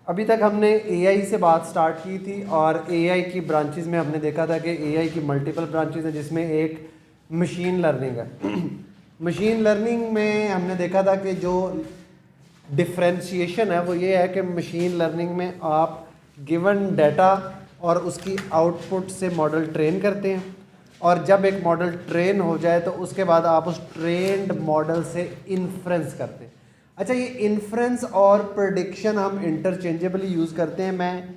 अभी तक हमने एआई से बात स्टार्ट की थी और एआई की ब्रांचेस में हमने देखा था कि एआई की मल्टीपल ब्रांचेस हैं जिसमें एक मशीन लर्निंग है। मशीन लर्निंग में हमने देखा था कि जो डिफ्रेंशिएशन है वो ये है कि मशीन लर्निंग में आप गिवन डाटा और उसकी आउटपुट से मॉडल ट्रेन करते हैं और जब एक मॉडल ट्रेन हो जाए तो उसके बाद आप उस ट्रेंड मॉडल से इन्फ्रेंस करते हैं। अच्छा, ये इन्फ्रेंस और प्रेडिक्शन हम इंटरचेंजेबली यूज़ करते हैं। मैं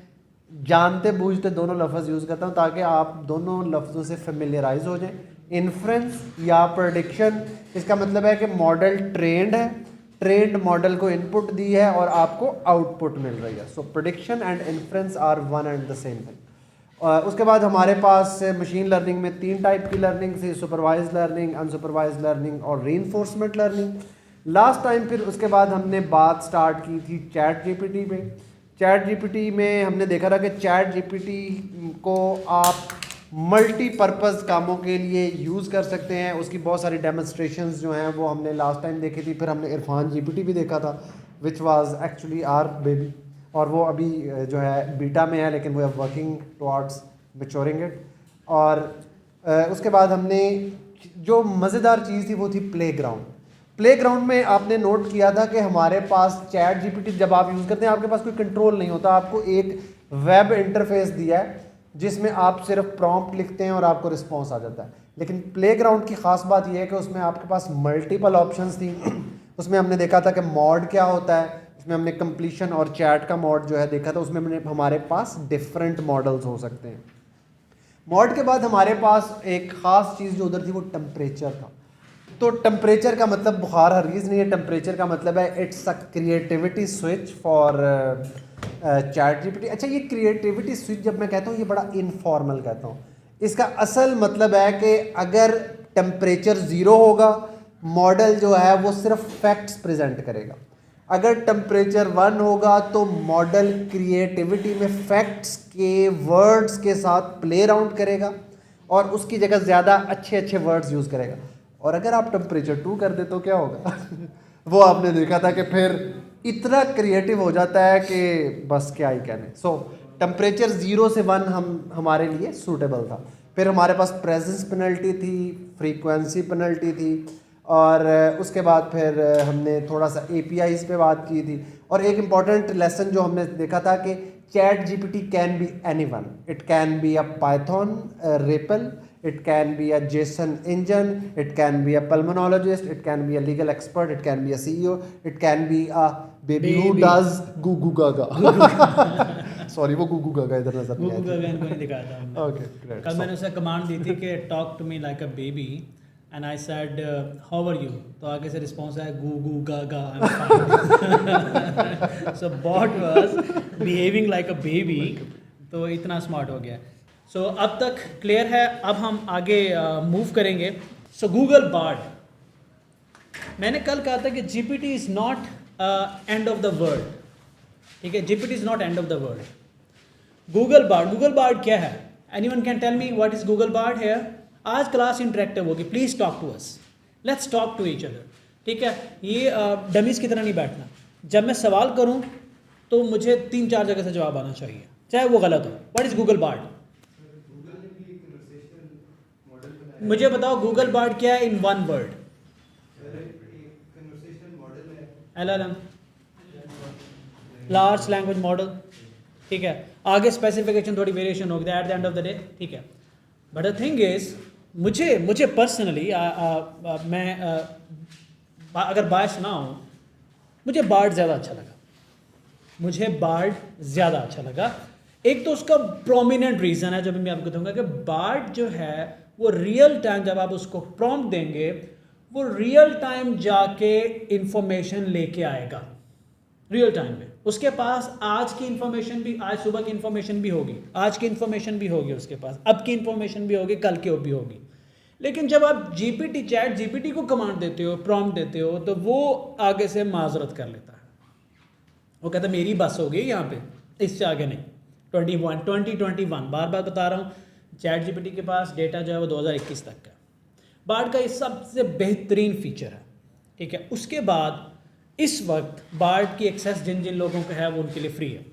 जानते बूझते दोनों लफ्ज़ यूज़ करता हूँ ताकि आप दोनों लफ्ज़ों से फेमिलियराइज हो जाएं। इन्फ्रेंस या प्रेडिक्शन, इसका मतलब है कि मॉडल ट्रेंड है, ट्रेंड मॉडल को इनपुट दी है और आपको आउटपुट मिल रही है। So prediction and inference are one and the same thing. उसके बाद हमारे पास मशीन लर्निंग में 3 टाइप की लर्निंग थी, सुपरवाइज लर्निंग, अनसुपरवाइज लर्निंग और रीइंफोर्समेंट लर्निंग। लास्ट टाइम फिर उसके बाद हमने बात स्टार्ट की थी चैट जीपीटी पे। चैट जीपीटी में हमने देखा था कि चैट जीपीटी को आप मल्टीपर्पज़ कामों के लिए यूज़ कर सकते हैं। उसकी बहुत सारी डेमोन्स्ट्रेशंस जो हैं वो हमने लास्ट टाइम देखी थी। फिर हमने इरफान जीपीटी भी देखा था which was actually our baby, और वो अभी जो है बीटा में है लेकिन वो वर्किंग टुवर्ड्स मैच्योरिंग इट। और उसके बाद हमने जो मज़ेदार चीज़ थी वो थी प्लेग्राउंड। प्लेग्राउंड में आपने नोट किया था कि हमारे पास चैट जीपीटी जब आप यूज़ करते हैं आपके पास कोई कंट्रोल नहीं होता। आपको एक वेब इंटरफेस दिया है जिसमें आप सिर्फ प्रॉम्प्ट लिखते हैं और आपको रिस्पॉन्स आ जाता है। लेकिन प्लेग्राउंड की ख़ास बात यह है कि उसमें आपके पास मल्टीपल ऑप्शंस थी। उसमें हमने देखा था कि मॉड क्या होता है, इसमें हमने कंप्लीशन और चैट का मॉड जो है देखा था। उसमें हमने हमारे पास डिफरेंट मॉडल्स हो सकते हैं। मॉड के बाद हमारे पास एक ख़ास चीज़ जो उधर थी वो टेम्परेचर था। तो टेम्परेचर का मतलब बुखार हरगिज़ नहीं है। टेम्परेचर का मतलब है it's a creativity switch for chat GPT. अच्छा, ये क्रिएटिविटी स्विच जब मैं कहता हूँ ये बड़ा इनफॉर्मल कहता हूँ। इसका असल मतलब है कि अगर टेम्परेचर 0 होगा मॉडल जो है वो सिर्फ फैक्ट्स प्रेजेंट करेगा। अगर टेम्परेचर 1 होगा तो मॉडल क्रिएटिविटी में फैक्ट्स के वर्ड्स के साथ प्ले अराउंड करेगा और उसकी जगह ज़्यादा अच्छे अच्छे वर्ड्स यूज़ करेगा। और अगर आप टेम्परेचर 2 कर दे तो क्या होगा? वो आपने देखा था कि फिर इतना क्रिएटिव हो जाता है कि बस क्या ही कहने। सो टेम्परेचर 0 से 1 हमारे लिए सूटेबल था। फिर हमारे पास प्रेजेंस पेनल्टी थी, फ्रीक्वेंसी पेनल्टी थी और उसके बाद फिर हमने थोड़ा सा APIs पे बात की थी। और एक इम्पॉर्टेंट लेसन जो हमने देखा था कि chat GPT can be anyone. It can be a Python REPL, it can be a JSON engine, it can be a pulmonologist, it can be a legal expert, it can be a CEO, it can be a baby who does goo goo gaga. Sorry, वो goo goo gaga इधर नजर नहीं Goo Goo गागा इनको नहीं दिखाया था हमने। Okay, great. कल मैंने उसे कमांड दी थी कि talk to me like a baby and I said how are you, तो आगे से रिस्पॉन्स आया goo goo gaga I am fine. So bot was behaving like a baby, तो इतना स्मार्ट हो गया। सो अब तक क्लियर है। अब हम आगे मूव करेंगे। सो गूगल बार्ड, मैंने कल कहा था कि GPT is not end of the world. ठीक है, GPT is not end of the world. Google Bard क्या है? Anyone can tell me what is Google Bard here? आज क्लास इंटरेक्टिव होगी, please talk to us, let's talk to each other. ठीक है, ये dummies की तरह नहीं बैठना। जब मैं सवाल करूं तो मुझे 3-4 जगह से जवाब आना चाहिए, चाहे वो गलत हो। What is Google board? मुझे बताओ गूगल बार्ड क्या है in one word? LLM, large language model. ठीक है, आगे स्पेसिफिकेशन थोड़ी वेरिएशन होगी at the end of the day. ठीक है, बट द थिंग इज मुझे पर्सनली मैं अगर बायस ना हो, मुझे बार्ड ज़्यादा अच्छा लगा। एक तो उसका प्रोमिनेंट रीज़न है जो भी मैं आपको दूंगा कि बार्ड जो है वो रियल टाइम जब आप उसको प्रॉम्प्ट देंगे वो रियल टाइम जाके इंफॉर्मेशन लेके आएगा रियल टाइम में। उसके पास आज की इंफॉर्मेशन भी, आज सुबह की इंफॉर्मेशन भी होगी, आज की इंफॉर्मेशन भी होगी उसके पास, अब की इंफॉर्मेशन भी होगी, कल की भी होगी। लेकिन जब आप चैट जीपीटी को कमांड देते हो, प्रॉम्प्ट देते हो, तो वो आगे से माजरत कर लेता है। वो कहता है मेरी बस हो गई यहाँ पे, इससे आगे नहीं। 2021 बार बार बता रहा हूँ, चैट जीपीटी के पास डेटा जो है वो 2021 तक का। बार्ड का ये सबसे बेहतरीन फीचर है। ठीक है, उसके बाद इस वक्त बार्ड की एक्सेस जिन जिन लोगों को है वो उनके लिए फ्री है।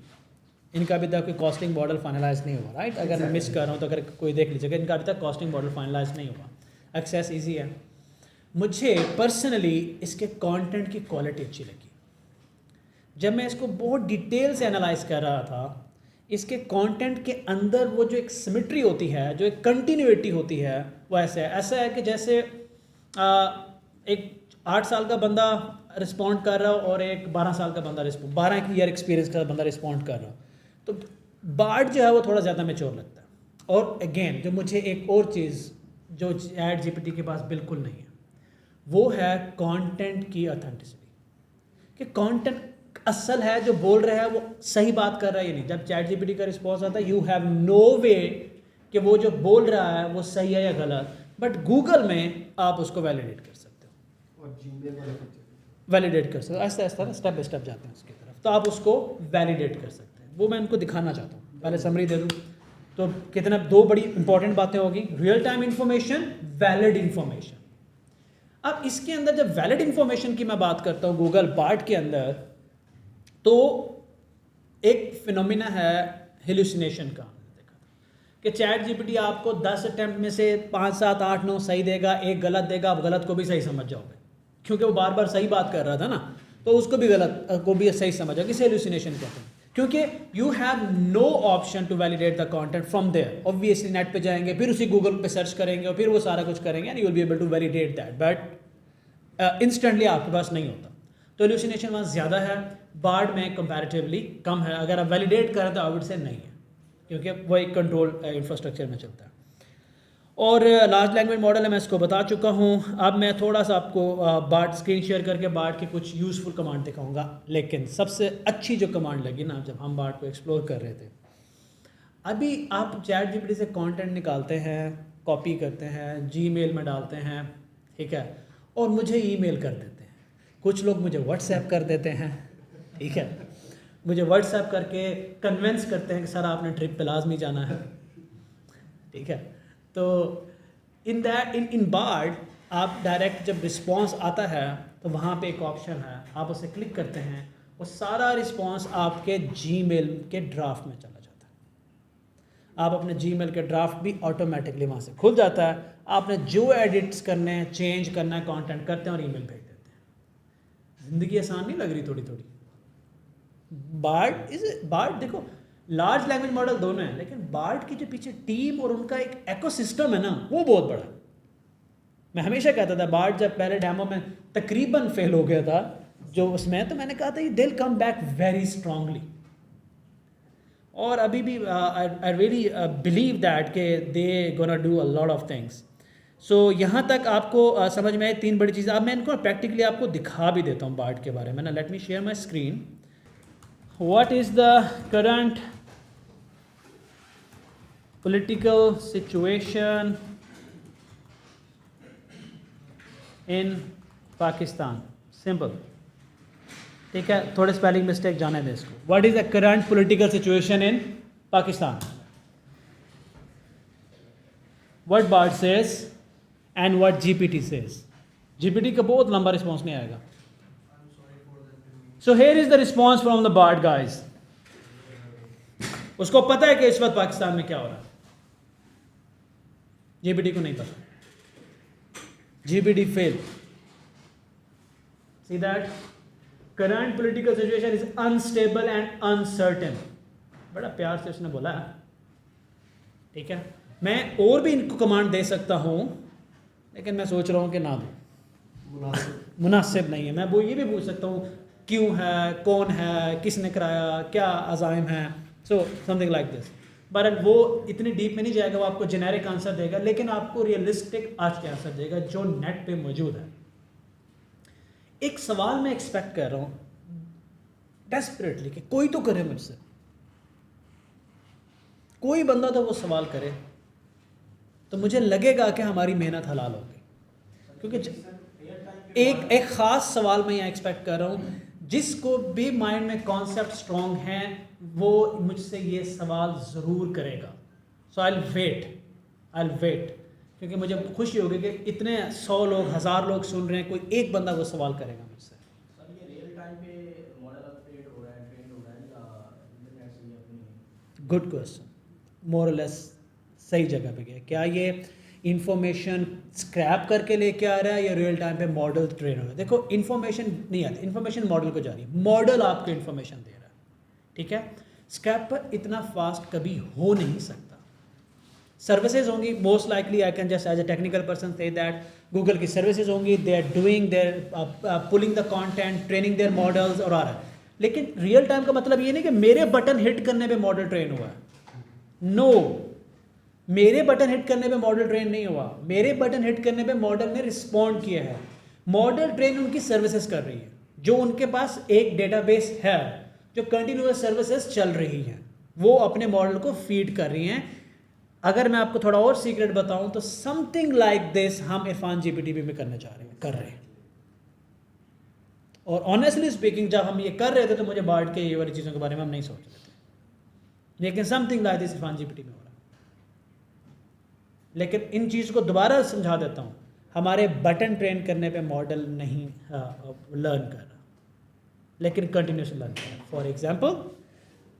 इनका अभी तक कोई कॉस्टिंग मॉडल फाइनलाइज नहीं हुआ, राइट? अगर मैं मिस कर रहा हूँ तो अगर कोई देख लीजिएगा, इनका अभी तक कॉस्टिंग मॉडल फाइनलाइज नहीं हुआ। एक्सेस ईजी है। मुझे पर्सनली इसके कंटेंट की क्वालिटी अच्छी लगी। जब मैं इसको बहुत डिटेल से एनालाइज कर रहा था, इसके कंटेंट के अंदर वो जो एक सिमेट्री होती है, जो एक कंटिन्यूटी होती है, वो ऐसा है कि जैसे एक 8 साल का बंदा रिस्पॉन्ड कर रहा हो और एक 12 साल का बंदा 12 ईयर एक्सपीरियंस का बंदा रिस्पॉन्ड कर रहा हो, तो बार्ड जो है वो थोड़ा ज़्यादा मैच्योर लगता है। और अगेन जो मुझे एक और चीज़ जो चैट जीपीटी के पास बिल्कुल नहीं है, वो है कंटेंट की ऑथेंटिसिटी, कि कंटेंट असल है, जो बोल रहा है वो सही बात कर रहा है या नहीं। जब चैट जीपीटी का रिस्पॉन्स आता है, यू हैव नो वे कि वो जो बोल रहा है वो सही है या गलत, बट गूगल में आप उसको वैलिडेट कर सकते हो और जीमेल वाले वैलिडेट कर सकते हो। ऐसा ऐसा स्टेप बाय स्टेप जाते हैं उसकी तरफ, तो आप उसको वैलिडेट कर सकते हैं। वो मैं उनको दिखाना चाहता हूँ। पहले समरी दे दूँ तो कितना 2 बड़ी इंपॉर्टेंट बातें होगी, real time information, valid information. अब इसके अंदर जब वैलिड इंफॉर्मेशन की मैं बात करता हूँ गूगल बार्ड के अंदर, तो एक फिनोमिना है हेलुसिनेशन का। देखा था कि चैट जीपीटी आपको 10 अटेम्प्ट में से 5, 7, 8, 9 सही देगा, एक गलत देगा, आप गलत को भी सही समझ जाओगे, क्योंकि वो बार बार सही बात कर रहा था ना, तो उसको भी गलत को भी सही समझ जाओगे। इसे हेलुसिनेशन कहते हैं, क्योंकि you have no option to validate the content from there. Obviously net पे जाएंगे, फिर उसी गूगल पे सर्च करेंगे और फिर वो सारा कुछ करेंगे, and you will be able to validate that, but instantly आपके पास नहीं होता। तो हेलुसिनेशन वहाँ ज़्यादा है, बार्ड में कंपैरेटिवली कम है। अगर आप वैलिडेट करें तो आउट से नहीं है, क्योंकि वो एक कंट्रोल इंफ्रास्ट्रक्चर में चलता है। और लार्ज लैंग्वेज मॉडल है, मैं इसको बता चुका हूँ। अब मैं थोड़ा सा आपको बार्ड स्क्रीन शेयर करके बार्ड के कुछ यूज़फुल कमांड दिखाऊंगा। लेकिन सबसे अच्छी जो कमांड लगी ना, जब हम बार्ड को एक्सप्लोर कर रहे थे, अभी आप चैट जीपीटी से कंटेंट निकालते हैं, कॉपी करते हैं, जीमेल में डालते हैं, ठीक है, और मुझे ईमेल कर देते हैं। कुछ लोग मुझे व्हाट्सएप कर देते हैं, ठीक है, मुझे व्हाट्सएप करके कन्विंस करते हैं कि सर आपने ट्रिप पे लाजमी जाना है, ठीक है। तो इन बार्ड आप डायरेक्ट जब रिस्पॉन्स आता है तो वहाँ पे एक ऑप्शन है, आप उसे क्लिक करते हैं, वो सारा रिस्पॉन्स आपके जीमेल के ड्राफ्ट में चला जाता है। आप अपने जीमेल के ड्राफ्ट भी ऑटोमेटिकली वहाँ से खुल जाता है। आपने जो एडिट्स करने हैं, चेंज करना है, कंटेंट करते हैं और ईमेल भेज देते हैं। ज़िंदगी आसान नहीं लग रही थोड़ी थोड़ी? बार्ड देखो, लार्ज लैंग्वेज मॉडल दोनों हैं, लेकिन बार्ड की जो पीछे टीम और उनका एक इकोसिस्टम है ना, वो बहुत बड़ा है। मैं हमेशा कहता था, बार्ड जब पहले डेमो में तकरीबन फेल हो गया था जो उसमें, तो मैंने कहा था they will come back very strongly. और अभी भी आई रियली बिलीव दैट के they gonna do a lot of things. So यहाँ तक आपको समझ में आए 3 बड़ी चीज़ें। अब मैं इनको प्रैक्टिकली आपको दिखा भी देता हूँ बार्ड के बारे में ना। Let me share my screen. What is the current political situation in Pakistan? Simple, ठीक है, थोड़े स्पेलिंग मिस्टेक जाने दें इसको। What is the current political situation in Pakistan? What Bard says and what GPT says. GPT का बहुत लंबा response नहीं आएगा। So here is the response from the Bard guys. उसको पता है कि इस वक्त पाकिस्तान में क्या हो रहा है, जीपीटी को नहीं पता। GPT fail. See that current political situation is unstable and uncertain. बड़ा प्यार से उसने बोला है, ठीक है। मैं और भी इनको कमांड दे सकता हूँ, लेकिन मैं सोच रहा हूँ कि ना दूँ, मुनासिब नहीं है। मैं वो ये भी पूछ सकता हूँ क्यों है, कौन है, किसने कराया, क्या अज़ाइम है, so something like this. But वो इतनी डीप में नहीं जाएगा, वो आपको जेनेरिक आंसर देगा, लेकिन आपको रियलिस्टिक आज के आंसर देगा जो नेट पे मौजूद है। एक सवाल मैं एक्सपेक्ट कर रहा हूँ डेस्परेटली कि कोई तो करे मुझसे, कोई बंदा तो वो सवाल करे, तो मुझे लगेगा कि हमारी मेहनत हलाल होगी। क्योंकि एक ख़ास सवाल मैं यहाँ एक्सपेक्ट कर रहा हूँ, जिसको भी माइंड में कॉन्सेप्ट स्ट्रॉन्ग हैं वो मुझसे ये सवाल ज़रूर करेगा। सो आई विल वेट, क्योंकि मुझे खुशी होगी कि इतने 100 लोग, 1000 लोग सुन रहे हैं, कोई एक बंदा वो सवाल करेगा मुझसे। सर ये रियल टाइम पे मॉडल अपडेट हो रहा है, ट्रेंड हो रहा है या इंटरनेट से भी अपनी गुड क्वेश्चन, मोर और लेस सही जगह पे गया। क्या ये इंफॉर्मेशन स्क्रैप करके लेके आ रहा है या रियल टाइम पे मॉडल ट्रेन हो रहा है? देखो इन्फॉर्मेशन नहीं आती, इन्फॉर्मेशन मॉडल को जा रही है, मॉडल आपको इन्फॉर्मेशन दे रहा है, ठीक है। स्क्रैप पर इतना फास्ट कभी हो नहीं सकता। सर्विसेज होंगी, most likely I can just as a technical person say that Google की सर्विसेज होंगी, they are doing their pulling the content, training their models और आ रहा है। लेकिन रियल टाइम का मतलब ये नहीं कि मेरे बटन हिट करने पे मॉडल ट्रेन हुआ है। नो, मेरे बटन हिट करने पे मॉडल ट्रेन नहीं हुआ, मेरे बटन हिट करने पे मॉडल ने रिस्पॉन्ड किया है। मॉडल ट्रेन उनकी सर्विसेज कर रही है, जो उनके पास एक डेटाबेस है, जो कंटिन्यूअस सर्विसेज चल रही हैं, वो अपने मॉडल को फीड कर रही हैं। अगर मैं आपको थोड़ा और सीक्रेट बताऊं तो समथिंग लाइक दिस हम इरफान जीपीटी में करने जा रहे हैं, कर रहे हैं। और ऑनेस्टली स्पीकिंग जब हम ये कर रहे थे तो मुझे बार्ड के ये वाली चीज़ों के बारे में हम नहीं सोच रहे थे, लेकिन something like this Irfan GPT में हो रहा है। लेकिन इन चीज़ को दोबारा समझा देता हूँ, हमारे बटन ट्रेन करने पे मॉडल नहीं लर्न कर रहा, लेकिन कंटिन्यूसली लर्न कर रहा। फॉर एग्जाम्पल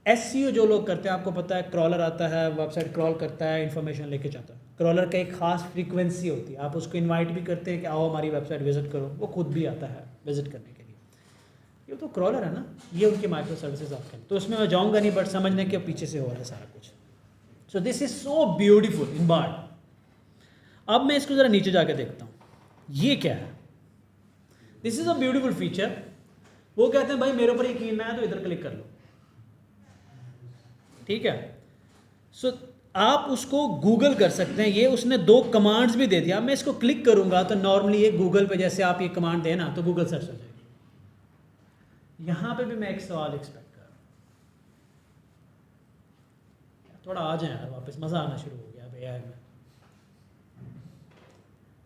एसईओ जो लोग करते हैं, आपको पता है क्रॉलर आता है, वेबसाइट क्रॉल करता है, इन्फॉर्मेशन लेके जाता है। क्रॉलर का एक खास फ्रीक्वेंसी होती है, आप उसको इनवाइट भी करते हैं कि आओ हमारी वेबसाइट विजिट करो, वो खुद भी आता है विजिट करने के लिए। ये तो क्रॉलर है ना, ये उनकी माइक्रो सर्विसेज आपके, तो उसमें मैं जाऊँगा नहीं, बट समझने के पीछे से हो रहा है सारा कुछ। So this is so beautiful in Bard. अब मैं इसको ज़रा नीचे जाके देखता हूँ, ये क्या है। This is a beautiful feature. वो कहते हैं भाई मेरे ऊपर यकीन ना है तो इधर क्लिक कर लो, ठीक है। सो आप उसको गूगल कर सकते हैं, ये उसने 2 कमांड्स भी दे दिया। मैं इसको क्लिक करूंगा तो नॉर्मली ये गूगल पे जैसे आप ये कमांड देना तो गूगल सर्च हो जाएगी। यहां पे भी मैं एक सवाल एक्सपेक्ट कर रहा हूँ, थोड़ा आ जाए यार वापस, मज़ा आना शुरू हो गया अब एआई में।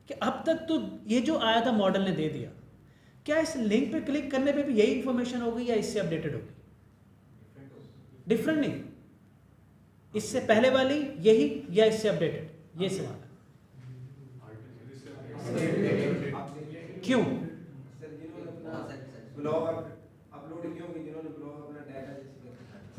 कि अब तक तो ये जो आया था मॉडल ने दे दिया, क्या इस लिंक पे क्लिक करने पे भी यही इंफॉर्मेशन होगी या इससे अपडेटेड होगी? डिफरेंट नहीं, इससे पहले वाली यही या इससे अपडेटेड, ये सवाल है। क्यों?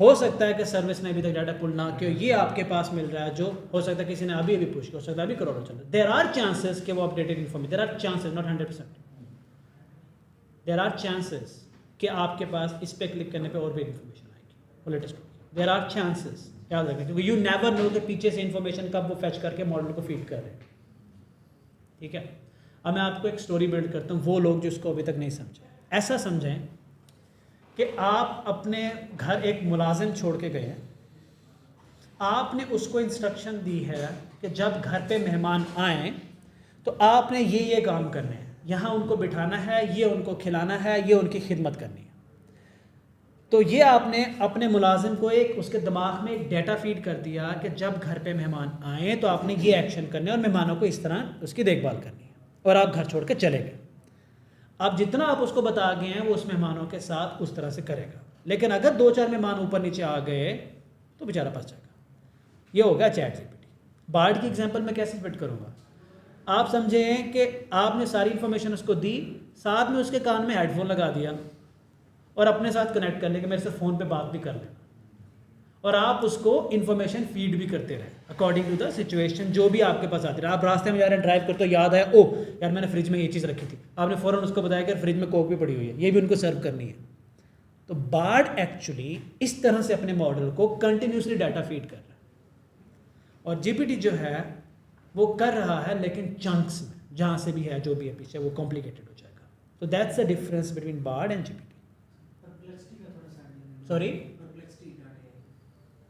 हो सकता है कि सर्विस ने अभी तक डाटा पुल ना किया, ये आपके पास मिल रहा है, जो हो सकता है किसी ने अभी अभी पुश किया, हो सकता है अभी करोड़ों चल रहा है। देयर आर चांसेस कि वो updated information, there are chances, not 100%, there are chances कि आपके पास इस पे क्लिक करने पे और भी इन्फॉर्मेशन आएगी लेटेस्ट। देयर आर चांसेस, याद रखें, क्योंकि यू नेवर नो कि पीछे से इन्फॉर्मेशन कब वो फैच करके मॉडल को फीड कर रहे हैं, ठीक है। अब मैं आपको एक स्टोरी बिल्ड करता हूँ, वो लोग जो इसको अभी तक नहीं समझे। ऐसा समझें कि आप अपने घर एक मुलाजिम छोड़ के गए हैं, आपने उसको इंस्ट्रक्शन दी है कि जब घर पे मेहमान आएँ तो आपने ये काम करने हैं, यहाँ उनको बिठाना है, ये उनको खिलाना है, ये उनकी खिदमत करनी है। तो ये आपने अपने मुलाजिम को एक उसके दिमाग में एक डेटा फीड कर दिया कि जब घर पे मेहमान आए तो आपने ये एक्शन करने और मेहमानों को इस तरह उसकी देखभाल करनी है, और आप घर छोड़ के चले गए। अब जितना आप उसको बता गए हैं वो उस मेहमानों के साथ उस तरह से करेगा। लेकिन अगर 2-4 मेहमान ऊपर नीचे आ गए तो बेचारा फंस जाएगा। ये होगा चैट जीपीटी। बार्ड की एग्जांपल मैं कैसे फिट करूँगा? आप समझें कि आपने सारी इन्फॉर्मेशन उसको दी, साथ में उसके कान में हेडफोन लगा दिया और अपने साथ कनेक्ट कर ले कि मेरे से फ़ोन पे बात भी कर लें, और आप उसको इन्फॉर्मेशन फीड भी करते रहे अकॉर्डिंग टू द सिचुएशन जो भी आपके पास आती रहे। आप रास्ते में जा रहे हैं, ड्राइव करते हो, याद आया ओ यार मैंने फ्रिज में ये चीज़ रखी थी, आपने फ़ौरन उसको बताया कि फ्रिज में कोक भी पड़ी हुई है, ये भी उनको सर्व करनी है। तो बार्ड एक्चुअली इस तरह से अपने मॉडल को कंटिन्यूसली डाटा फीड कर रहा है, और जीपीटी जो है वो कर रहा है लेकिन चंक्स में, जहाँ से भी है जो भी है पीछे वो कॉम्प्लिकेटेड हो जाएगा। तो that's the difference between Bard and GPT. Sorry,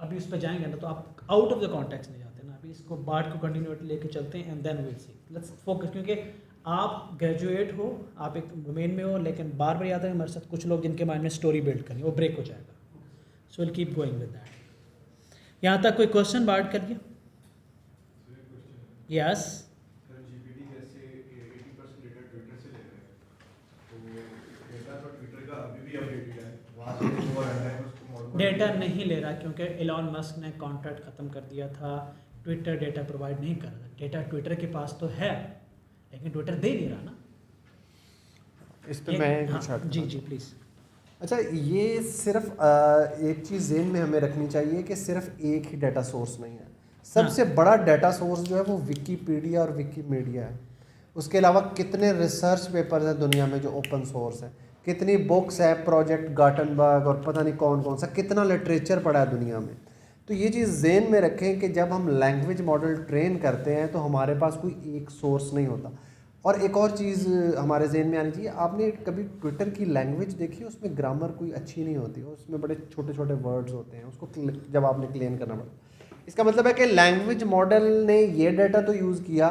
अभी उस पर जाएंगे ना तो आप आउट ऑफ द कॉन्टेक्स्ट नहीं जाते ना, अभी इसको बार्ड को कंटिन्यूटी लेके चलते हैं and then will see. Let's focus, क्योंकि आप ग्रेजुएट हो, आप एक डोमेन में हो, लेकिन बार बार याद है हमारे साथ कुछ लोग जिनके माइंड में स्टोरी बिल्ड करनी वो ब्रेक हो जाएगा। So will keep going with that. यहाँ तक कोई क्वेश्चन बार्ड करिए? यस। डेटा नहीं ले रहा क्योंकि एलॉन मस्क ने कॉन्ट्रैक्ट ख़त्म कर दिया था, ट्विटर डेटा प्रोवाइड नहीं कर रहा। डेटा ट्विटर के पास तो है लेकिन ट्विटर दे नहीं रहा ना। इस पे मैं हाँ, जी प्लीज़। अच्छा, ये सिर्फ एक चीज़ ज़हन में हमें रखनी चाहिए कि सिर्फ एक ही डाटा सोर्स नहीं है। सबसे बड़ा डाटा सोर्स जो है वो विकीपीडिया और विकीमीडिया है। उसके अलावा कितने रिसर्च पेपर्स हैं दुनिया में जो ओपन सोर्स है, कितनी बुक्स है, प्रोजेक्ट गाटनबर्ग और पता नहीं कौन कौन सा, कितना लिटरेचर पड़ा है दुनिया में। तो ये चीज़ ज़हन में रखें कि जब हम लैंग्वेज मॉडल ट्रेन करते हैं तो हमारे पास कोई एक सोर्स नहीं होता। और एक और चीज़ हमारे ज़हन में आनी चाहिए, आपने कभी ट्विटर की लैंग्वेज देखी? उसमें ग्रामर कोई अच्छी नहीं होती, उसमें बड़े छोटे छोटे वर्ड्स होते हैं, उसको जब आपने क्लीन करना पड़ता। इसका मतलब है कि लैंग्वेज मॉडल ने ये डाटा तो यूज़ किया,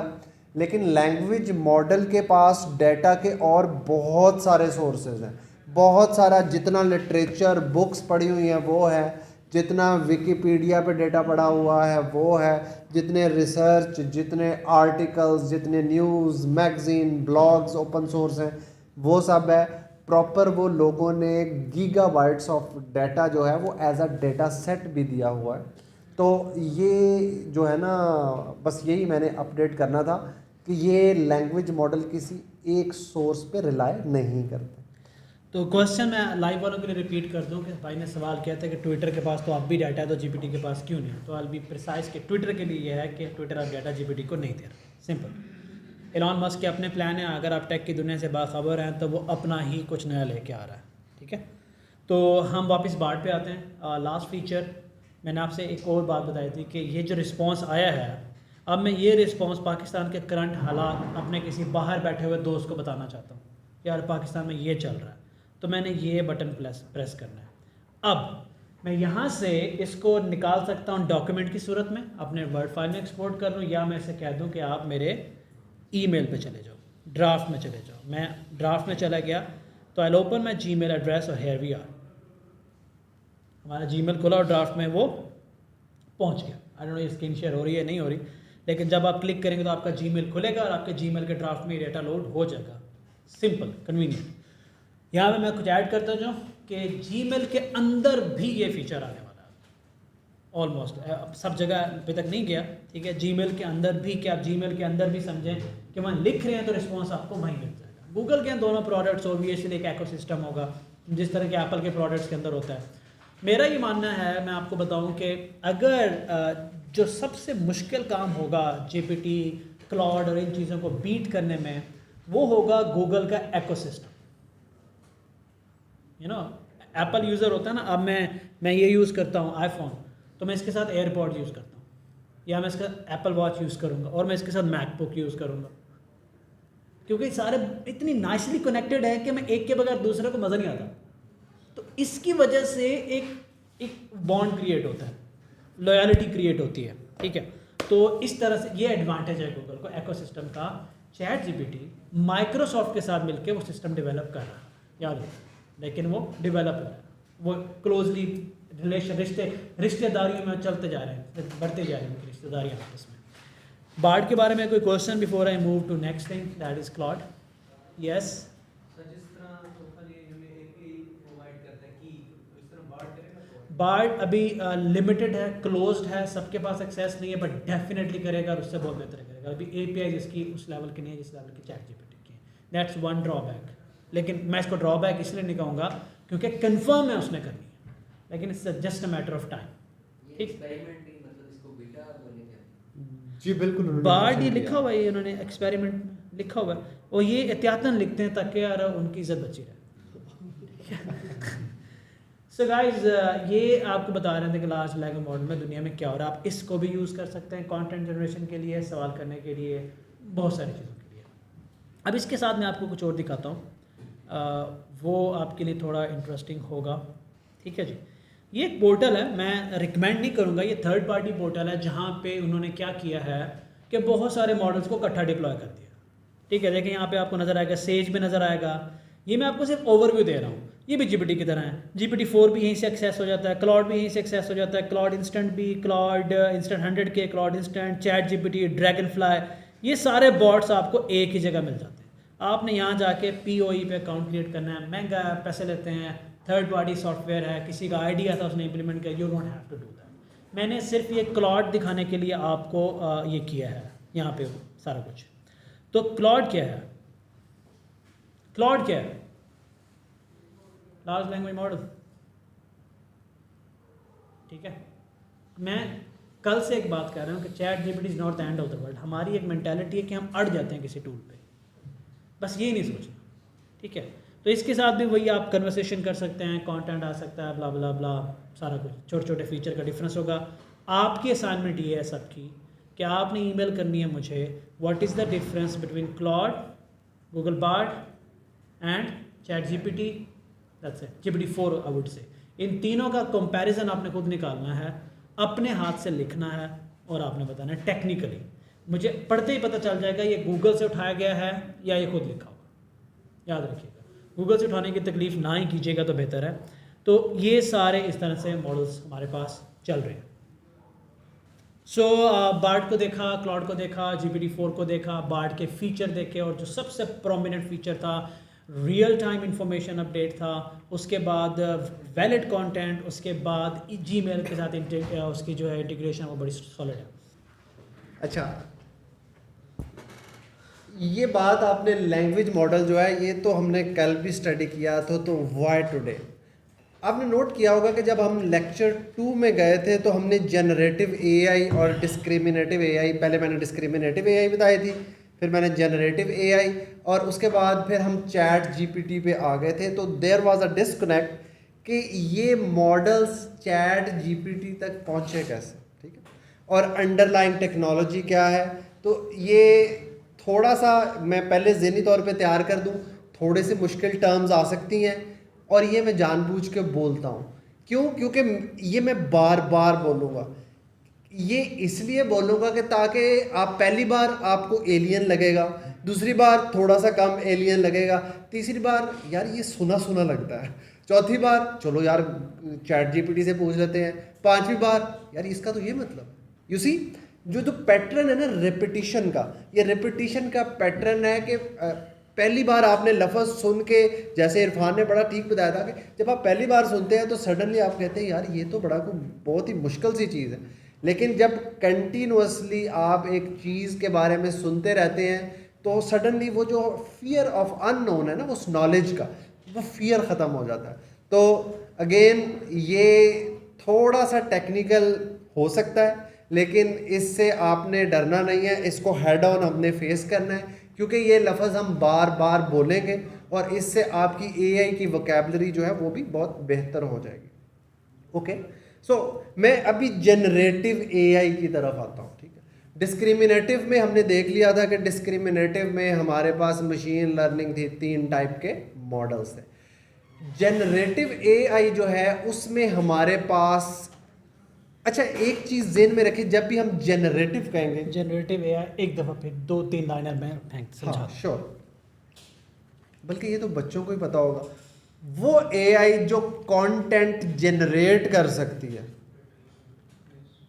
लेकिन लैंग्वेज मॉडल के पास डाटा के और बहुत सारे सोर्सेज हैं, बहुत सारा, जितना लिटरेचर बुक्स पढ़ी हुई हैं वो है, जितना विकीपीडिया पे डेटा पड़ा हुआ है वो है, जितने रिसर्च, जितने आर्टिकल्स, जितने news, magazine, blogs open source हैं वो सब है। प्रॉपर वो लोगों ने गीगाबाइट्स ऑफ डाटा जो है वो एज अ डेटा सेट भी दिया हुआ है। तो ये जो है ना, बस यही मैंने अपडेट करना था कि ये लैंग्वेज मॉडल किसी एक सोर्स पे रिलाय नहीं करते। तो क्वेश्चन मैं लाइव वालों के लिए रिपीट कर दूं कि भाई ने सवाल किया था कि ट्विटर के पास तो अब भी डाटा है तो जीपीटी के पास क्यों नहीं? तो आई बी प्रिसाइज कि ट्विटर के लिए यह है कि ट्विटर अब डाटा जीपीटी को नहीं दे रहा। सिंपल। एलॉन मस्क के अपने प्लान हैं, अगर आप टेक की दुनिया से बाखबर हैं तो वो अपना ही कुछ नया लेके आ रहा है। ठीक है, तो हम वापस बार्ड पे आते हैं। लास्ट फीचर मैंने आपसे एक और बात बताई थी कि ये जो रिस्पॉन्स आया है, अब मैं ये रिस्पॉन्स पाकिस्तान के करंट हालात अपने किसी बाहर बैठे हुए दोस्त को बताना चाहता हूँ। यार पाकिस्तान में ये चल रहा है, तो मैंने ये बटन प्रेस करना है। अब मैं यहाँ से इसको निकाल सकता हूँ डॉक्यूमेंट की सूरत में, अपने वर्ड फाइल में एक्सपोर्ट कर लूँ, या मैं इसे कह दूँ कि आप मेरे ईमेल पे चले जाओ, ड्राफ्ट में चले जाओ। मैं ड्राफ्ट में चला गया तो I open my Gmail address और हेयर वी आर, हमारा जीमेल खुला और ड्राफ्ट में वो पहुँच गया। आई डोंट नो ये स्क्रीन शेयर हो रही है नहीं हो रही, लेकिन जब आप क्लिक करेंगे तो आपका जीमेल खुलेगा और आपके जीमेल के ड्राफ्ट में डेटा लोड हो जाएगा। Simple, convenient. यहाँ पे मैं कुछ ऐड करता जाऊँ कि जीमेल के अंदर भी ये फीचर आने वाला है। ऑलमोस्ट सब जगह अभी तक नहीं गया, ठीक है। जीमेल के अंदर भी, कि आप जीमेल के अंदर भी समझें कि वहाँ लिख रहे हैं तो रिस्पॉन्स आपको वहीं मिल जाएगा। गूगल के दोनों प्रोडक्ट्स ऑब्वियसली एक इकोसिस्टम होगा, जिस तरह के एप्पल के प्रोडक्ट्स के अंदर होता है। मेरा ये मानना है, मैं आपको बताऊं कि अगर जो सबसे मुश्किल काम होगा जीपीटी, क्लाउड और इन चीज़ों को बीट करने में, वो होगा गूगल का ecosystem. You know, Apple user होता है ना, अब मैं ये यूज़ करता हूँ आईफोन, तो मैं इसके साथ एयरपॉड यूज़ करता हूँ, या मैं इसका एप्पल वॉच यूज़ करूँगा, और मैं इसके साथ मैकबुक यूज़ करूँगा, क्योंकि सारे इतनी नाइसली कनेक्टेड है कि मैं एक के बगैर दूसरे को मज़ा नहीं आता। तो इसकी वजह से एक बॉन्ड क्रिएट होता है, लॉयल्टी क्रिएट होती है, ठीक है। तो इस तरह से ये एडवांटेज है गूगल को इकोसिस्टम का। चैट जीपीटी माइक्रोसॉफ्ट के साथ मिलकर वो सिस्टम डेवलप कर रहा है, याद हो, लेकिन वो डेवलप हो रहा है, वो क्लोजली रिश्तेदारियों में चलते जा रहे हैं, बढ़ते जा रहे हैं उनकी रिश्तेदारियाँ आपस में। बार्ड के बारे में कोई question before I move to next thing, that is Claude? Yes. Bard अभी लिमिटेड है, क्लोज्ड है, सबके पास एक्सेस नहीं है, बट डेफिनेटली करेगा और उससे बहुत बेहतर करेगा। अभी एपीआई इसकी उस लेवल की नहीं है जिस लेवल की चैट जीपीटी की है। दैट्स वन ड्रॉबैक, लेकिन मैं इसको ड्रॉबैक इसलिए नहीं कहूँगा क्योंकि कंफर्म है उसने करनी है, लेकिन it's just a matter of time. ठीक, जी बिल्कुल, बार्ड ये लिखा हुआ है, उन्होंने एक्सपेरिमेंट में लिखा हुआ है, और ये एहतियातन लिखते हैं ताकि यार उनकी इज्जत बची रहे। सो गाइज, ये आपको बता रहे थे कि लार्ज लैंग्वेज मॉडल में दुनिया में क्या हो रहा है। आप इसको भी यूज़ कर सकते हैं कंटेंट जनरेशन के लिए, सवाल करने के लिए, बहुत सारी चीज़ों के लिए। अब इसके साथ मैं आपको कुछ और दिखाता हूँ, वो आपके लिए थोड़ा इंटरेस्टिंग होगा, ठीक है जी। ये एक पोर्टल है, मैं रिकमेंड नहीं करूँगा, ये थर्ड पार्टी पोर्टल है जहाँ पे उन्होंने क्या किया है कि बहुत सारे मॉडल्स को इकट्ठा डिप्लॉय कर दिया, ठीक है। देखिए यहाँ पे आपको नज़र आएगा, सेज में नज़र आएगा, ये मैं आपको सिर्फ ओवरव्यू दे रहा हूँ। ये भी जीपीटी की तरह है, GPT-4 भी यहीं से एक्सेस हो जाता है, क्लाउड भी यहीं से एक्सेस हो जाता है, क्लाउड इंस्टेंट भी, cloud instant 100K, cloud instant, chat GPT, dragon fly, ये सारे बॉट्स आपको एक ही जगह मिल जाते हैं। आपने यहाँ जाके POE पे अकाउंट क्रिएट करना है, महंगा है, पैसे लेते हैं, थर्ड पार्टी सॉफ्टवेयर है, किसी का आइडिया था उसने इंप्लीमेंट किया, you don't have to do that. मैंने सिर्फ ये क्लाउड दिखाने के लिए आपको ये किया है यहाँ पे सारा कुछ। तो क्लाउड क्या है? क्लाउड क्या है? लार्ज लैंग्वेज मॉडल, ठीक है। मैं कल से एक बात कर रहा हूँ कि chat GPT is not the end of the world. हमारी एक मेंटालिटी है कि हम अड़ जाते हैं किसी टूल पे, बस ये नहीं सोचना, ठीक है। तो इसके साथ भी वही आप कन्वर्सेशन कर सकते हैं, कंटेंट आ सकता है, ब्ला ब्ला ब्ला, सारा कुछ, छोटे छोटे फीचर का डिफरेंस होगा। आपकी असाइनमेंट ये है सबकी कि आपने ईमेल करनी है मुझे, what is the difference between Claude, Google Bard and chat GPT, that's it, GPT-4 I would say. इन तीनों का कंपैरिजन आपने खुद निकालना है, अपने हाथ से लिखना है और आपने बताना है टेक्निकली। मुझे पढ़ते ही पता चल जाएगा ये गूगल से उठाया गया है या ये खुद लिखा होगा, याद रखिएगा। गूगल से उठाने की तकलीफ़ ना ही कीजिएगा तो बेहतर है। तो ये सारे इस तरह से मॉडल्स हमारे पास चल रहे हैं। सो बार्ड को देखा, क्लाउड को देखा, GPT-4 को देखा, बार्ड के फीचर देखे, और जो सबसे प्रोमिनेंट फीचर था रियल टाइम इंफॉर्मेशन अपडेट था, उसके बाद वैलिड कंटेंट, उसके बाद जीमेल के साथ उसकी जो है इंटीग्रेशन वो बड़ी सॉलिड है। अच्छा, ये बात आपने लैंग्वेज मॉडल जो है ये तो हमने कल भी स्टडी किया था, तो व्हाई टुडे। आपने नोट किया होगा कि जब हम लेक्चर 2 में गए थे तो हमने जनरेटिव एआई और डिस्क्रिमिनेटिव एआई, पहले मैंने डिस्क्रिमिनेटिव एआई बताई थी, फिर मैंने जनरेटिव एआई, और उसके बाद फिर हम चैट जीपीटी पे आ गए थे। तो देयर वाज अ डिस्कनेक्ट कि ये मॉडल्स चैट जीपीटी तक पहुँचे कैसे, ठीक है, और अंडरलाइंग टेक्नोलॉजी क्या है। तो ये थोड़ा सा मैं पहले ज़हनी तौर पे तैयार कर दूं, थोड़े से मुश्किल टर्म्स आ सकती हैं, और ये मैं जानबूझ के बोलता हूँ। क्यों? क्योंकि ये मैं बार बार बोलूँगा। ये इसलिए बोलूँगा कि ताकि आप पहली बार आपको एलियन लगेगा, दूसरी बार थोड़ा सा कम एलियन लगेगा, तीसरी बार यार ये सुना सुना लगता है, चौथी बार चलो यार चैट जीपीटी से पूछ लेते हैं, पांचवी बार यार इसका तो ये मतलब। यू सी, जो पैटर्न है ना रेपिटिशन का, ये रेपिटिशन का पैटर्न है कि पहली बार आपने लफ्ज़ सुन के, जैसे इरफान ने बड़ा ठीक बताया था कि जब आप पहली बार सुनते हैं तो सडनली आप कहते हैं यार ये तो बड़ा बहुत ही मुश्किल सी चीज़ है। लेकिन जब कंटिन्यूसली आप एक चीज़ के बारे में सुनते रहते हैं तो सडनली वो जो फियर ऑफ अननोन है ना, उस नॉलेज का वो फियर ख़त्म हो जाता है। तो अगेन ये थोड़ा सा टेक्निकल हो सकता है, लेकिन इससे आपने डरना नहीं है, इसको हेड ऑन हमने फेस करना है, क्योंकि ये लफ्ज़ हम बार बार बोलेंगे और इससे आपकी एआई की वोकैबलरी जो है वो भी बहुत बेहतर हो जाएगी। ओके, सो मैं अभी जनरेटिव एआई की तरफ आता हूँ, ठीक है। डिस्क्रिमिनेटिव में हमने देख लिया था कि डिस्क्रिमिनेटिव में हमारे पास मशीन लर्निंग थी, 3 टाइप के मॉडल्स थे। जनरेटिव एआई जो है उसमें हमारे पास, अच्छा एक चीज़ ज़हन में रखें, जब भी हम जनरेटिव कहेंगे, जनरेटिव एआई एक दफ़ा फिर 2-3 लाइनर में फेंक समझा। हाँ श्योर, बल्कि ये तो बच्चों को ही पता होगा, वो एआई जो कंटेंट जनरेट कर सकती है,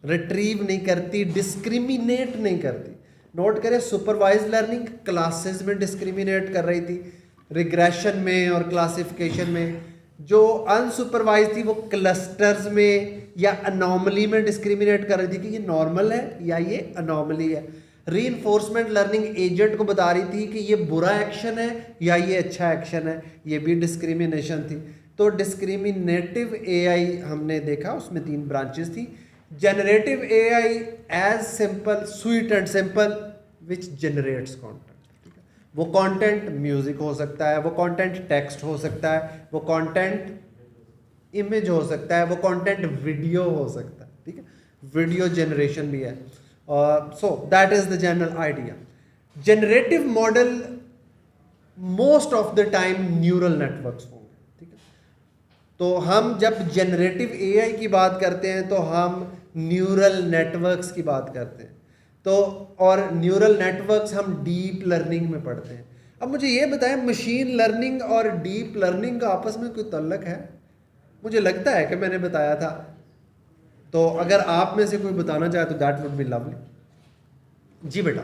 रिट्रीव नहीं करती, डिस्क्रिमिनेट नहीं करती। नोट करें, सुपरवाइज लर्निंग क्लासेस में डिस्क्रिमिनेट कर रही थी, रिग्रेशन में और क्लासिफिकेशन में। जो अनसुपरवाइज थी वो क्लस्टर्स में या अनोमली में डिस्क्रिमिनेट कर रही थी कि ये नॉर्मल है या ये अनोमली है। रीइंफोर्समेंट लर्निंग एजेंट को बता रही थी कि ये बुरा एक्शन है या ये अच्छा एक्शन है, ये भी डिस्क्रिमिनेशन थी। तो डिस्क्रिमिनेटिव एआई हमने देखा, उसमें 3 ब्रांचेस थी। Generative AI as simple, sweet and simple, which generates content. वो कंटेंट म्यूजिक हो सकता है, वो कंटेंट टेक्स्ट हो सकता है, वो कंटेंट इमेज हो सकता है, वो कंटेंट वीडियो हो सकता है, ठीक है, वीडियो जनरेशन भी है। So that is the general idea. Generative model most of the time neural networks होंगे, ठीक है। तो हम जब जनरेटिव एआई की बात करते हैं तो हम न्यूरल नेटवर्क्स की बात करते हैं। तो और न्यूरल नेटवर्क्स हम डीप लर्निंग में पढ़ते हैं। अब मुझे ये बताएं, मशीन लर्निंग और डीप लर्निंग का आपस में कोई ताल्लुक है? मुझे लगता है कि मैंने बताया था, तो अगर आप में से कोई बताना चाहे तो दैट वुड बी लवली। जी बेटा,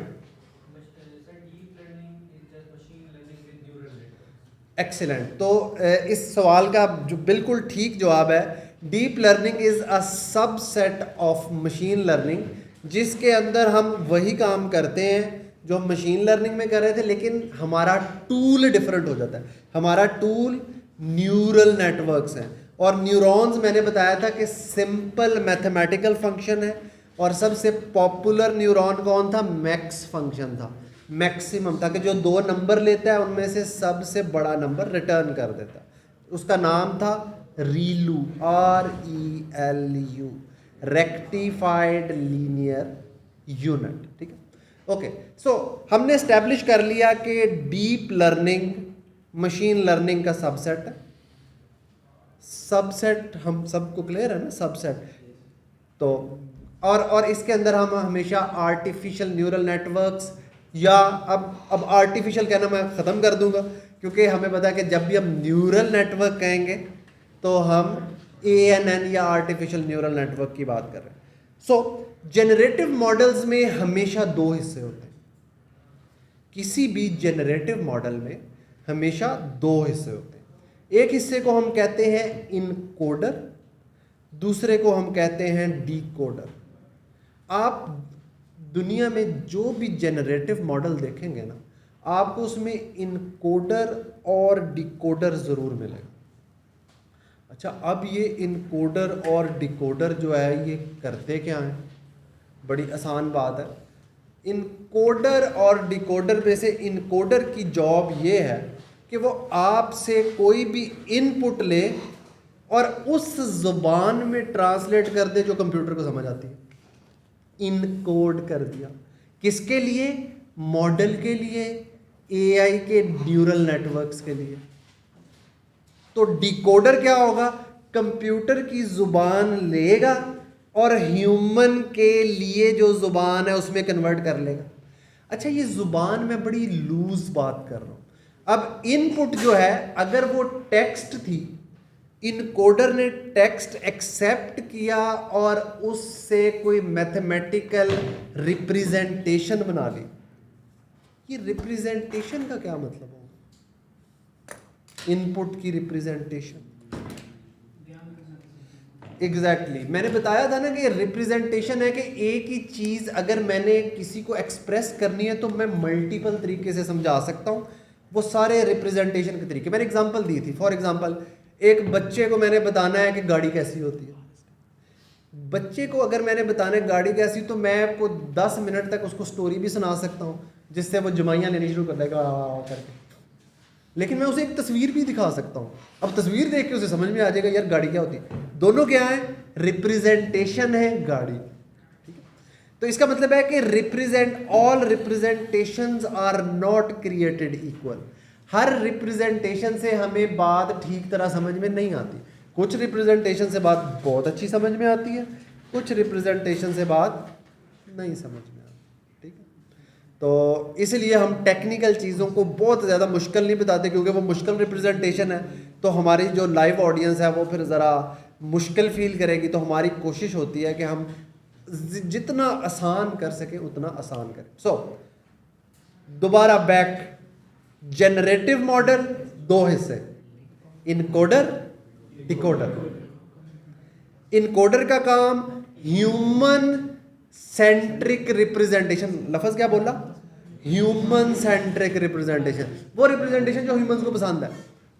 एक्सीलेंट। तो इस सवाल का जो बिल्कुल ठीक जवाब है, deep learning is a subset of machine learning, जिसके अंदर हम वही काम करते हैं जो हम मशीन लर्निंग में कर रहे थे, लेकिन हमारा टूल डिफरेंट हो जाता है। हमारा टूल न्यूरल नेटवर्क्स हैं। और न्यूरॉन्स मैंने बताया था कि सिंपल मैथमेटिकल फंक्शन है, और सबसे पॉपुलर न्यूरॉन कौन था? मैक्स फंक्शन था, मैक्सिमम था, कि जो 2 नंबर लेता है उनमें से सबसे बड़ा नंबर रिटर्न कर देता है। उसका नाम था रीलू, RELU, रेक्टिफाइड लीनियर यूनिट। ठीक है, ओके। सो हमने एस्टेब्लिश कर लिया कि डीप लर्निंग मशीन लर्निंग का सबसेट है। सबसेट हम सबको क्लियर है ना, सबसेट। तो और इसके अंदर हम हमेशा आर्टिफिशियल न्यूरल नेटवर्क्स, या अब आर्टिफिशियल कहना मैं ख़त्म कर दूंगा, क्योंकि हमें पता है कि जब भी हम न्यूरल नेटवर्क कहेंगे तो हम ANN या आर्टिफिशियल न्यूरल नेटवर्क की बात कर रहे हैं। सो जेनरेटिव मॉडल्स में हमेशा 2 हिस्से होते हैं। किसी भी जेनरेटिव मॉडल में हमेशा 2 हिस्से होते हैं। एक हिस्से को हम कहते हैं इनकोडर, दूसरे को हम कहते हैं डिकोडर। आप दुनिया में जो भी जेनरेटिव मॉडल देखेंगे ना, आपको उसमें इनकोडर और डिकोडर ज़रूर मिलेगा। अच्छा, अब ये इनकोडर और डिकोडर जो है ये करते क्या हैं? बड़ी आसान बात है। इनकोडर और डिकोडर में से इनकोडर की जॉब ये है कि वो आपसे कोई भी इनपुट ले और उस ज़ुबान में ट्रांसलेट कर दे जो कंप्यूटर को समझ आती है। इनकोड कर दिया, किसके लिए? मॉडल के लिए, AI के न्यूरल नेटवर्क्स के लिए। तो डिकोडर क्या होगा? कंप्यूटर की ज़ुबान लेगा और ह्यूमन के लिए जो ज़ुबान है उसमें कन्वर्ट कर लेगा। अच्छा, ये ज़ुबान में बड़ी लूज बात कर रहा हूँ। अब इनपुट जो है, अगर वो टेक्स्ट थी, इनकोडर ने टेक्स्ट एक्सेप्ट किया और उससे कोई मैथमेटिकल रिप्रेजेंटेशन बना ली। ये रिप्रेजेंटेशन का क्या मतलब होगा? इनपुट की रिप्रेजेंटेशन, एग्जैक्टली मैंने बताया था ना कि रिप्रेजेंटेशन है कि एक ही चीज़ अगर मैंने किसी को एक्सप्रेस करनी है तो मैं मल्टीपल तरीके से समझा सकता हूँ। वो सारे रिप्रेजेंटेशन के तरीके मैंने एग्जांपल दी थी। फॉर एग्जांपल, एक बच्चे को मैंने बताना है कि गाड़ी कैसी होती है। बच्चे को अगर मैंने बताना है गाड़ी कैसी, तो मैं आपको 10 मिनट तक उसको स्टोरी भी सुना सकता हूँ जिससे वो जुमाइयाँ लेनी शुरू कर देगा करके। लेकिन मैं उसे एक तस्वीर भी दिखा सकता हूँ। अब तस्वीर देख के उसे समझ में आ जाएगा यार गाड़ी क्या होती है। दोनों क्या है? रिप्रेजेंटेशन है गाड़ी। ठीक है, तो इसका मतलब है कि all representations are not created equal. हर रिप्रेजेंटेशन से हमें बात ठीक तरह समझ में नहीं आती। कुछ रिप्रेजेंटेशन से बात बहुत अच्छी समझ में आती है, कुछ रिप्रेजेंटेशन से बात नहीं समझ में आती। ठीक है, तो इसलिए हम टेक्निकल चीज़ों को बहुत ज़्यादा मुश्किल नहीं बताते, क्योंकि वो मुश्किल रिप्रेजेंटेशन है तो हमारी जो लाइव ऑडियंस है वो फिर ज़रा मुश्किल फील करेगी। तो हमारी कोशिश होती है कि हम जितना आसान कर सकें उतना आसान करें। सो दोबारा बैक, जनरेटिव मॉडल 2 हिस्से, इनकोडर, डिकोडर। इनकोडर का काम ह्यूमन सेंट्रिक रिप्रेजेंटेशन, लफ्ज़ क्या बोला? Human centric representation. वो रिप्रेजेंटेशन जो ह्यूमंस को पसंद है।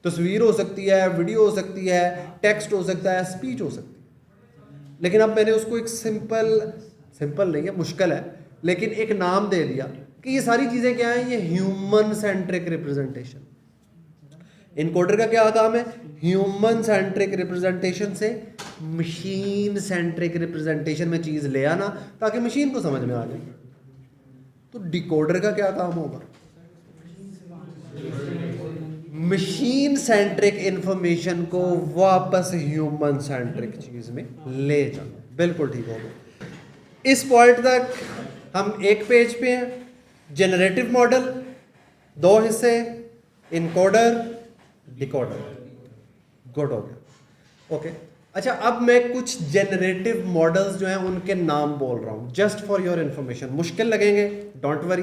तस्वीर हो सकती है, वीडियो हो सकती है, टेक्स्ट हो सकता है, स्पीच हो सकती है। लेकिन अब मैंने उसको एक सिंपल नहीं है, मुश्किल है, लेकिन एक नाम दे दिया कि ये सारी चीज़ें क्या हैं? ये ह्यूमन सेंट्रिक रिप्रेजेंटेशन। इनकोडर का क्या काम है? ह्यूमन सेंट्रिक रिप्रेजेंटेशन से मशीन सेंट्रिक रिप्रेजेंटेशन में चीज़ ले आना ताकि मशीन को समझ में आ जाए। तो डिकोडर का क्या काम होगा? मशीन सेंट्रिक इंफॉर्मेशन को वापस ह्यूमन सेंट्रिक चीज़ में ले जाना। बिल्कुल ठीक होगा। इस पॉइंट तक हम एक पेज पे हैं। जनरेटिव मॉडल 2 हिस्से, इनकोडर, डिकोडर। गुड हो गया, ओके। अच्छा, अब मैं कुछ जनरेटिव मॉडल्स जो हैं उनके नाम बोल रहा हूँ जस्ट फॉर योर इन्फॉर्मेशन। मुश्किल लगेंगे, डोंट वरी,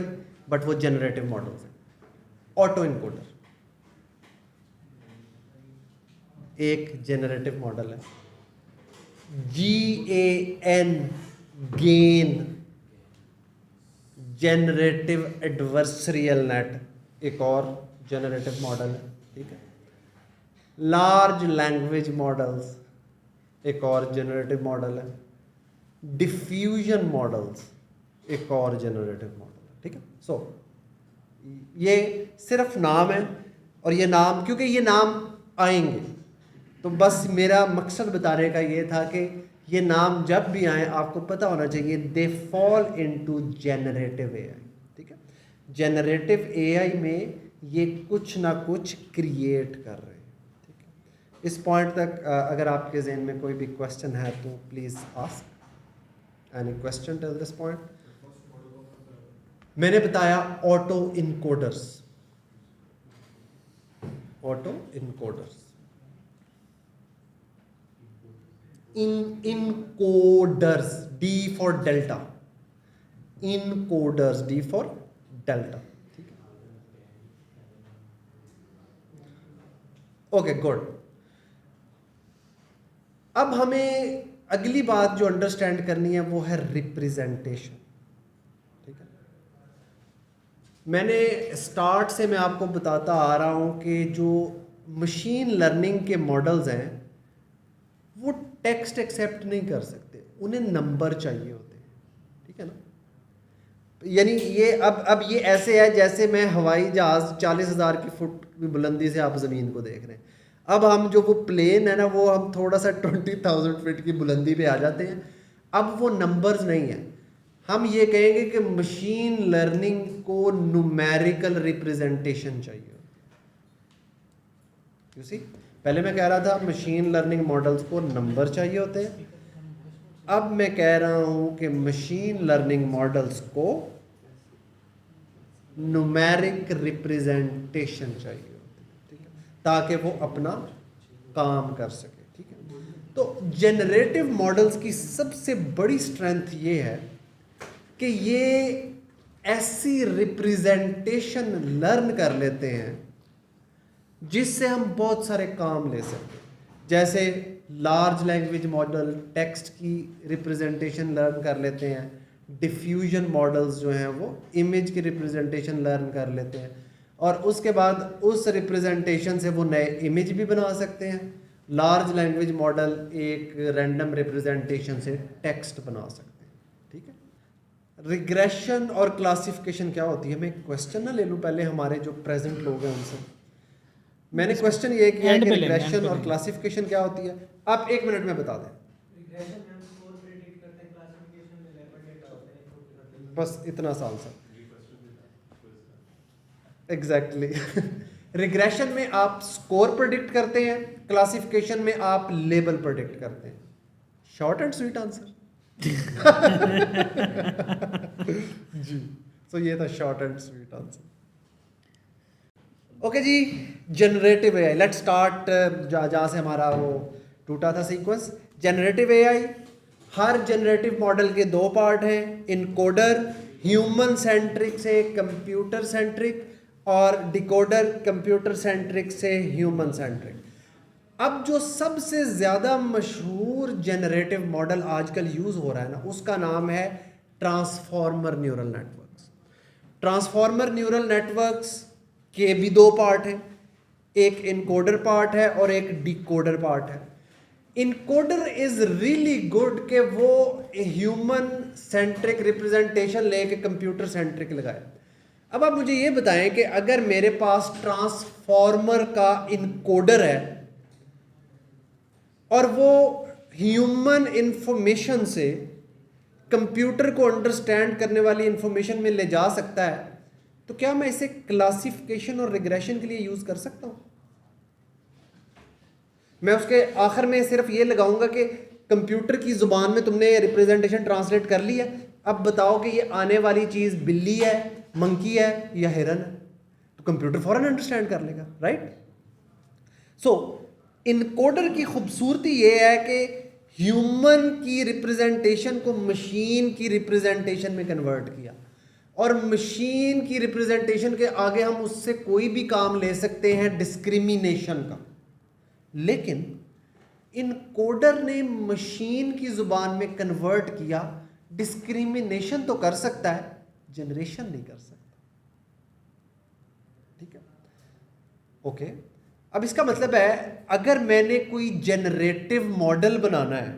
बट वो जनरेटिव मॉडल्स हैं। ऑटो इनकोडर एक जनरेटिव मॉडल है। GAN, gain, generative adversarial net एक और जनरेटिव मॉडल है। ठीक है, लार्ज लैंग्वेज मॉडल्स एक और जनरेटिव मॉडल है, डिफ्यूजन मॉडल्स एक और जनरेटिव मॉडल है, ठीक है। सो ये सिर्फ नाम है, और ये नाम क्योंकि ये नाम आएंगे, तो बस मेरा मकसद बताने का ये था कि ये नाम जब भी आए आपको पता होना चाहिए they fall into generative AI, ठीक है। जनरेटिव एआई में ये कुछ ना कुछ क्रिएट कर रहे हैं, ठीक है। इस पॉइंट तक अगर आपके जहन में कोई भी क्वेश्चन है तो please ask any question till this point. मैंने बताया auto encoders, auto encoders, encoders, D for delta, encoders, D for delta, ठीक है। Okay good. अब हमें अगली बात जो अंडरस्टैंड करनी है वो है रिप्रेजेंटेशन, ठीक है। मैंने स्टार्ट से मैं आपको बताता आ रहा हूं कि जो मशीन लर्निंग के मॉडल्स हैं वो टेक्स्ट एक्सेप्ट नहीं कर सकते, उन्हें नंबर चाहिए होते हैं, ठीक है ना। यानी ये अब ये ऐसे है जैसे मैं हवाई जहाज 40,000 की फुट की बुलंदी से आप ज़मीन को देख रहे हैं, अब हम जो वो प्लेन है ना वो हम थोड़ा सा 20,000 फीट की बुलंदी पे आ जाते हैं। अब वो नंबर्स नहीं है, हम ये कहेंगे कि मशीन लर्निंग को न्यूमेरिकल रिप्रेजेंटेशन चाहिए। यू सी, पहले मैं कह रहा था मशीन लर्निंग मॉडल्स को नंबर चाहिए होते हैं, अब मैं कह रहा हूं कि मशीन लर्निंग मॉडल्स को न्यूमेरिक रिप्रेजेंटेशन चाहिए होती है, ठीक है, ताकि वो अपना काम कर सके, ठीक है। तो जनरेटिव मॉडल्स की सबसे बड़ी स्ट्रेंथ ये है कि ये ऐसी रिप्रेजेंटेशन लर्न कर लेते हैं जिससे हम बहुत सारे काम ले सकते हैं। जैसे लार्ज लैंग्वेज मॉडल टेक्स्ट की रिप्रेजेंटेशन लर्न कर लेते हैं, डिफ्यूजन मॉडल्स जो हैं वो इमेज की रिप्रेजेंटेशन लर्न कर लेते हैं, और उसके बाद उस रिप्रेजेंटेशन से वो नए इमेज भी बना सकते हैं। लार्ज लैंग्वेज मॉडल एक रैंडम रिप्रेजेंटेशन से टेक्स्ट बना सकते हैं, ठीक है। रिग्रेशन और क्लासिफिकेशन क्या होती है, मैं क्वेश्चन ना ले लूँ पहले हमारे जो प्रेजेंट लोग हैं उनसे। मैंने क्वेश्चन ये किया है कि रिग्रेशन और क्लासिफिकेशन क्या होती है, आप 1 मिनट में बता दें। बस इतना साल सा एग्जैक्टली। रिग्रेशन में आप स्कोर प्रेडिक्ट करते हैं, क्लासिफिकेशन में आप लेबल प्रेडिक्ट करते हैं। Short and sweet answer. जी, तो ये था short and sweet answer. Okay जी, जनरेटिव एआई, लेट्स स्टार्ट जहाँ से हमारा वो टूटा था सीक्वेंस। जनरेटिव एआई, हर जनरेटिव मॉडल के 2 पार्ट हैं, इनकोडर ह्यूमन सेंट्रिक से कंप्यूटर सेंट्रिक, और डिकोडर कंप्यूटर सेंट्रिक से ह्यूमन सेंट्रिक। अब जो सबसे ज़्यादा मशहूर जनरेटिव मॉडल आजकल यूज़ हो रहा है ना, उसका नाम है transformer neural networks. Transformer neural networks के भी 2 पार्ट हैं, एक इनकोडर पार्ट है और एक डिकोडर पार्ट है। इनकोडर इज रियली गुड कि वो ह्यूमन सेंट्रिक रिप्रेजेंटेशन लेके कंप्यूटर सेंट्रिक लगाए। अब आप मुझे ये बताएं कि अगर मेरे पास ट्रांसफॉर्मर का इनकोडर है और वो ह्यूमन इंफॉर्मेशन से कंप्यूटर को अंडरस्टैंड करने वाली इंफॉर्मेशन में ले जा सकता है, तो क्या मैं इसे क्लासिफिकेशन और रिग्रेशन के लिए यूज कर सकता हूं? मैं उसके आखिर में सिर्फ ये लगाऊंगा कि कंप्यूटर की जुबान में तुमने रिप्रेजेंटेशन ट्रांसलेट कर ली है, अब बताओ कि ये आने वाली चीज बिल्ली है, मंकी है या हिरन है, तो कंप्यूटर फौरन अंडरस्टैंड कर लेगा, राइट। सो इनकोडर की खूबसूरती ये है कि ह्यूमन की रिप्रेजेंटेशन को मशीन की रिप्रेजेंटेशन में कन्वर्ट किया, और मशीन की रिप्रेजेंटेशन के आगे हम उससे कोई भी काम ले सकते हैं डिस्क्रिमिनेशन का। लेकिन इनकोडर ने मशीन की जुबान में कन्वर्ट किया, डिस्क्रिमिनेशन तो कर सकता है, जनरेशन नहीं कर सकता, ठीक है। ओके, अब इसका मतलब है अगर मैंने कोई जनरेटिव मॉडल बनाना है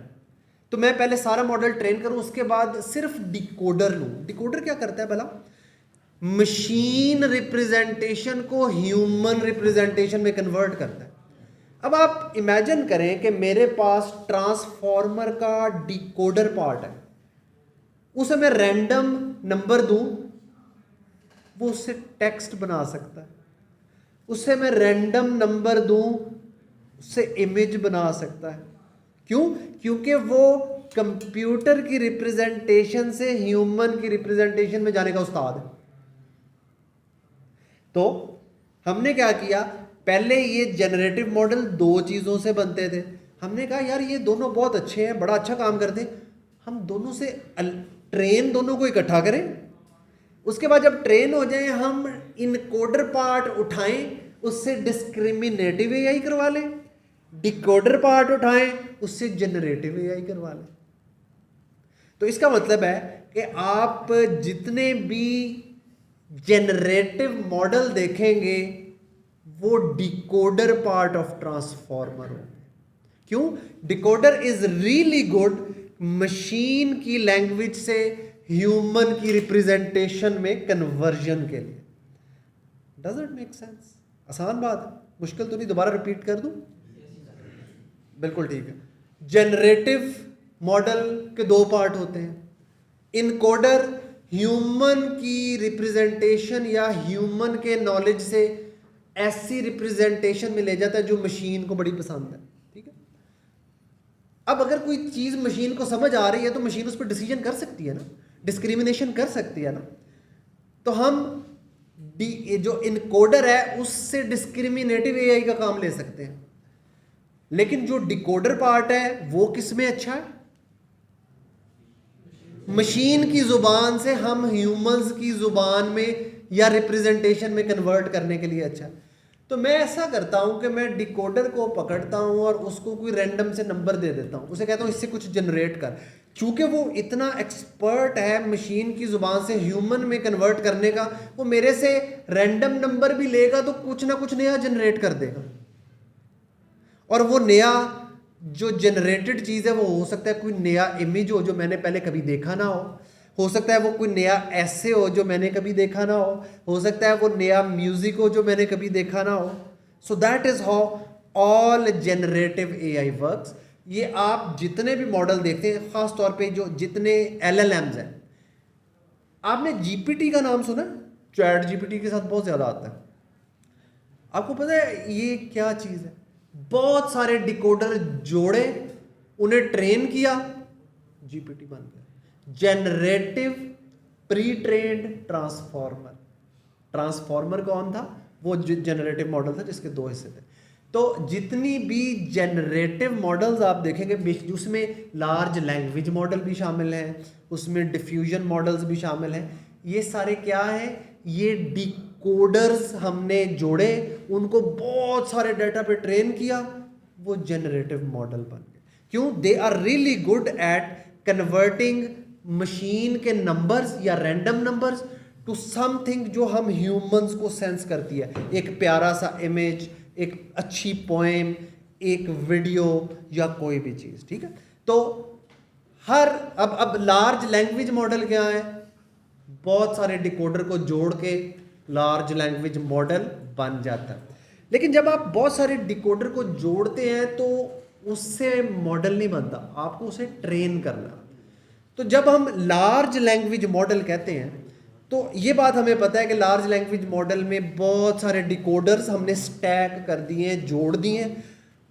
तो मैं पहले सारा मॉडल ट्रेन करूं, उसके बाद सिर्फ डिकोडर लूं। डिकोडर क्या करता है भला? मशीन रिप्रेजेंटेशन को ह्यूमन रिप्रेजेंटेशन में कन्वर्ट करता है। अब आप इमेजिन करें कि मेरे पास ट्रांसफॉर्मर का डिकोडर पार्ट है, उसे मैं रैंडम नंबर दूं, वो उससे टेक्स्ट बना सकता है। उसे मैं रैंडम नंबर दूं, उससे इमेज बना सकता है। क्यों? क्योंकि वो कंप्यूटर की रिप्रेजेंटेशन से ह्यूमन की रिप्रेजेंटेशन में जाने का उस्ताद है। तो हमने क्या किया, पहले ये जनरेटिव मॉडल दो चीज़ों से बनते थे। हमने कहा यार ये दोनों बहुत अच्छे हैं, बड़ा अच्छा काम करते हैं, हम दोनों से ट्रेन दोनों को इकट्ठा करें। उसके बाद जब ट्रेन हो जाए हम इनकोडर पार्ट उठाएं, उससे डिस्क्रिमिनेटिव एआई करवा लें, डिकोडर पार्ट उठाएं, उससे जनरेटिव एआई करवा लें। तो इसका मतलब है कि आप जितने भी जनरेटिव मॉडल देखेंगे वो डिकोडर पार्ट ऑफ ट्रांसफॉर्मर हो। क्यों? Decoder is really good machine की लैंग्वेज से ह्यूमन की रिप्रेजेंटेशन में कन्वर्जन के लिए। Does it make sense? आसान बात है, मुश्किल तो नहीं। दोबारा रिपीट कर दूं? बिल्कुल ठीक है। जनरेटिव मॉडल के दो पार्ट होते हैं। इनकोडर ह्यूमन की रिप्रेजेंटेशन या ह्यूमन के नॉलेज से ऐसी रिप्रेजेंटेशन में ले जाता है जो मशीन को बड़ी पसंद है। ठीक है। अब अगर कोई चीज़ मशीन को समझ आ रही है तो मशीन उस पर डिसीजन कर सकती है ना, डिस्क्रिमिनेशन कर सकती है ना। तो हम जो इनकोडर है उससे डिस्क्रिमिनेटिव एआई का काम ले सकते हैं। लेकिन जो डिकोडर पार्ट है वो किस में अच्छा है? मशीन की जुबान से हम ह्यूमंस की जुबान में या रिप्रेजेंटेशन में कन्वर्ट करने के लिए अच्छा है। तो मैं ऐसा करता हूं कि मैं डिकोडर को पकड़ता हूं और उसको कोई रैंडम से नंबर दे देता हूं, उसे कहता हूं इससे कुछ जनरेट कर। चूंकि वो इतना एक्सपर्ट है मशीन की जुबान से ह्यूमन में कन्वर्ट करने का, वो मेरे से रैंडम नंबर भी लेगा तो कुछ ना कुछ नया जनरेट कर देगा। और वो नया जो जनरेटेड चीज़ है वो हो सकता है कोई नया इमेज हो जो मैंने पहले कभी देखा ना हो सकता है वो कोई नया ऐसे हो जो मैंने कभी देखा ना हो सकता है वो नया म्यूजिक हो जो मैंने कभी देखा ना हो। सो that is how all generative AI works. ये आप जितने भी मॉडल देखते हैं, खास तौर पे जो जितने एलएलएम्स हैं, आपने जीपीटी का नाम सुना? चैट जीपीटी के साथ बहुत ज़्यादा आता है। आपको पता है ये क्या चीज़ है? बहुत सारे डिकोडर जोड़े, उन्हें ट्रेन किया, जीपीटी बन गया। Generative pre trained transformer. Transformer कौन था? वो जनरेटिव मॉडल था जिसके दो हिस्से थे। तो जितनी भी जनरेटिव मॉडल्स आप देखेंगे उसमें लार्ज लैंग्वेज मॉडल भी शामिल हैं, उसमें डिफ्यूजन मॉडल्स भी शामिल हैं। ये सारे क्या है? ये डिकोडर्स हमने जोड़े, उनको बहुत सारे डाटा पे ट्रेन किया, वो जनरेटिव मॉडल बन गए। क्यों? They are really good at converting machine के नंबर्स या रैंडम नंबर्स टू समथिंग जो हम ह्यूमंस को सेंस करती है। एक प्यारा सा इमेज, एक अच्छी पोएम, एक वीडियो या कोई भी चीज़। ठीक है। तो अब लार्ज लैंग्वेज मॉडल क्या है? बहुत सारे डिकोडर को जोड़ के लार्ज लैंग्वेज मॉडल बन जाता है। लेकिन जब आप बहुत सारे डिकोडर को जोड़ते हैं तो उससे मॉडल नहीं बनता, आपको उसे ट्रेन करना। तो जब हम लार्ज लैंग्वेज मॉडल कहते हैं तो ये बात हमें पता है कि लार्ज लैंग्वेज मॉडल में बहुत सारे डिकोडर्स हमने स्टैक कर दिए हैं, जोड़ दिए हैं।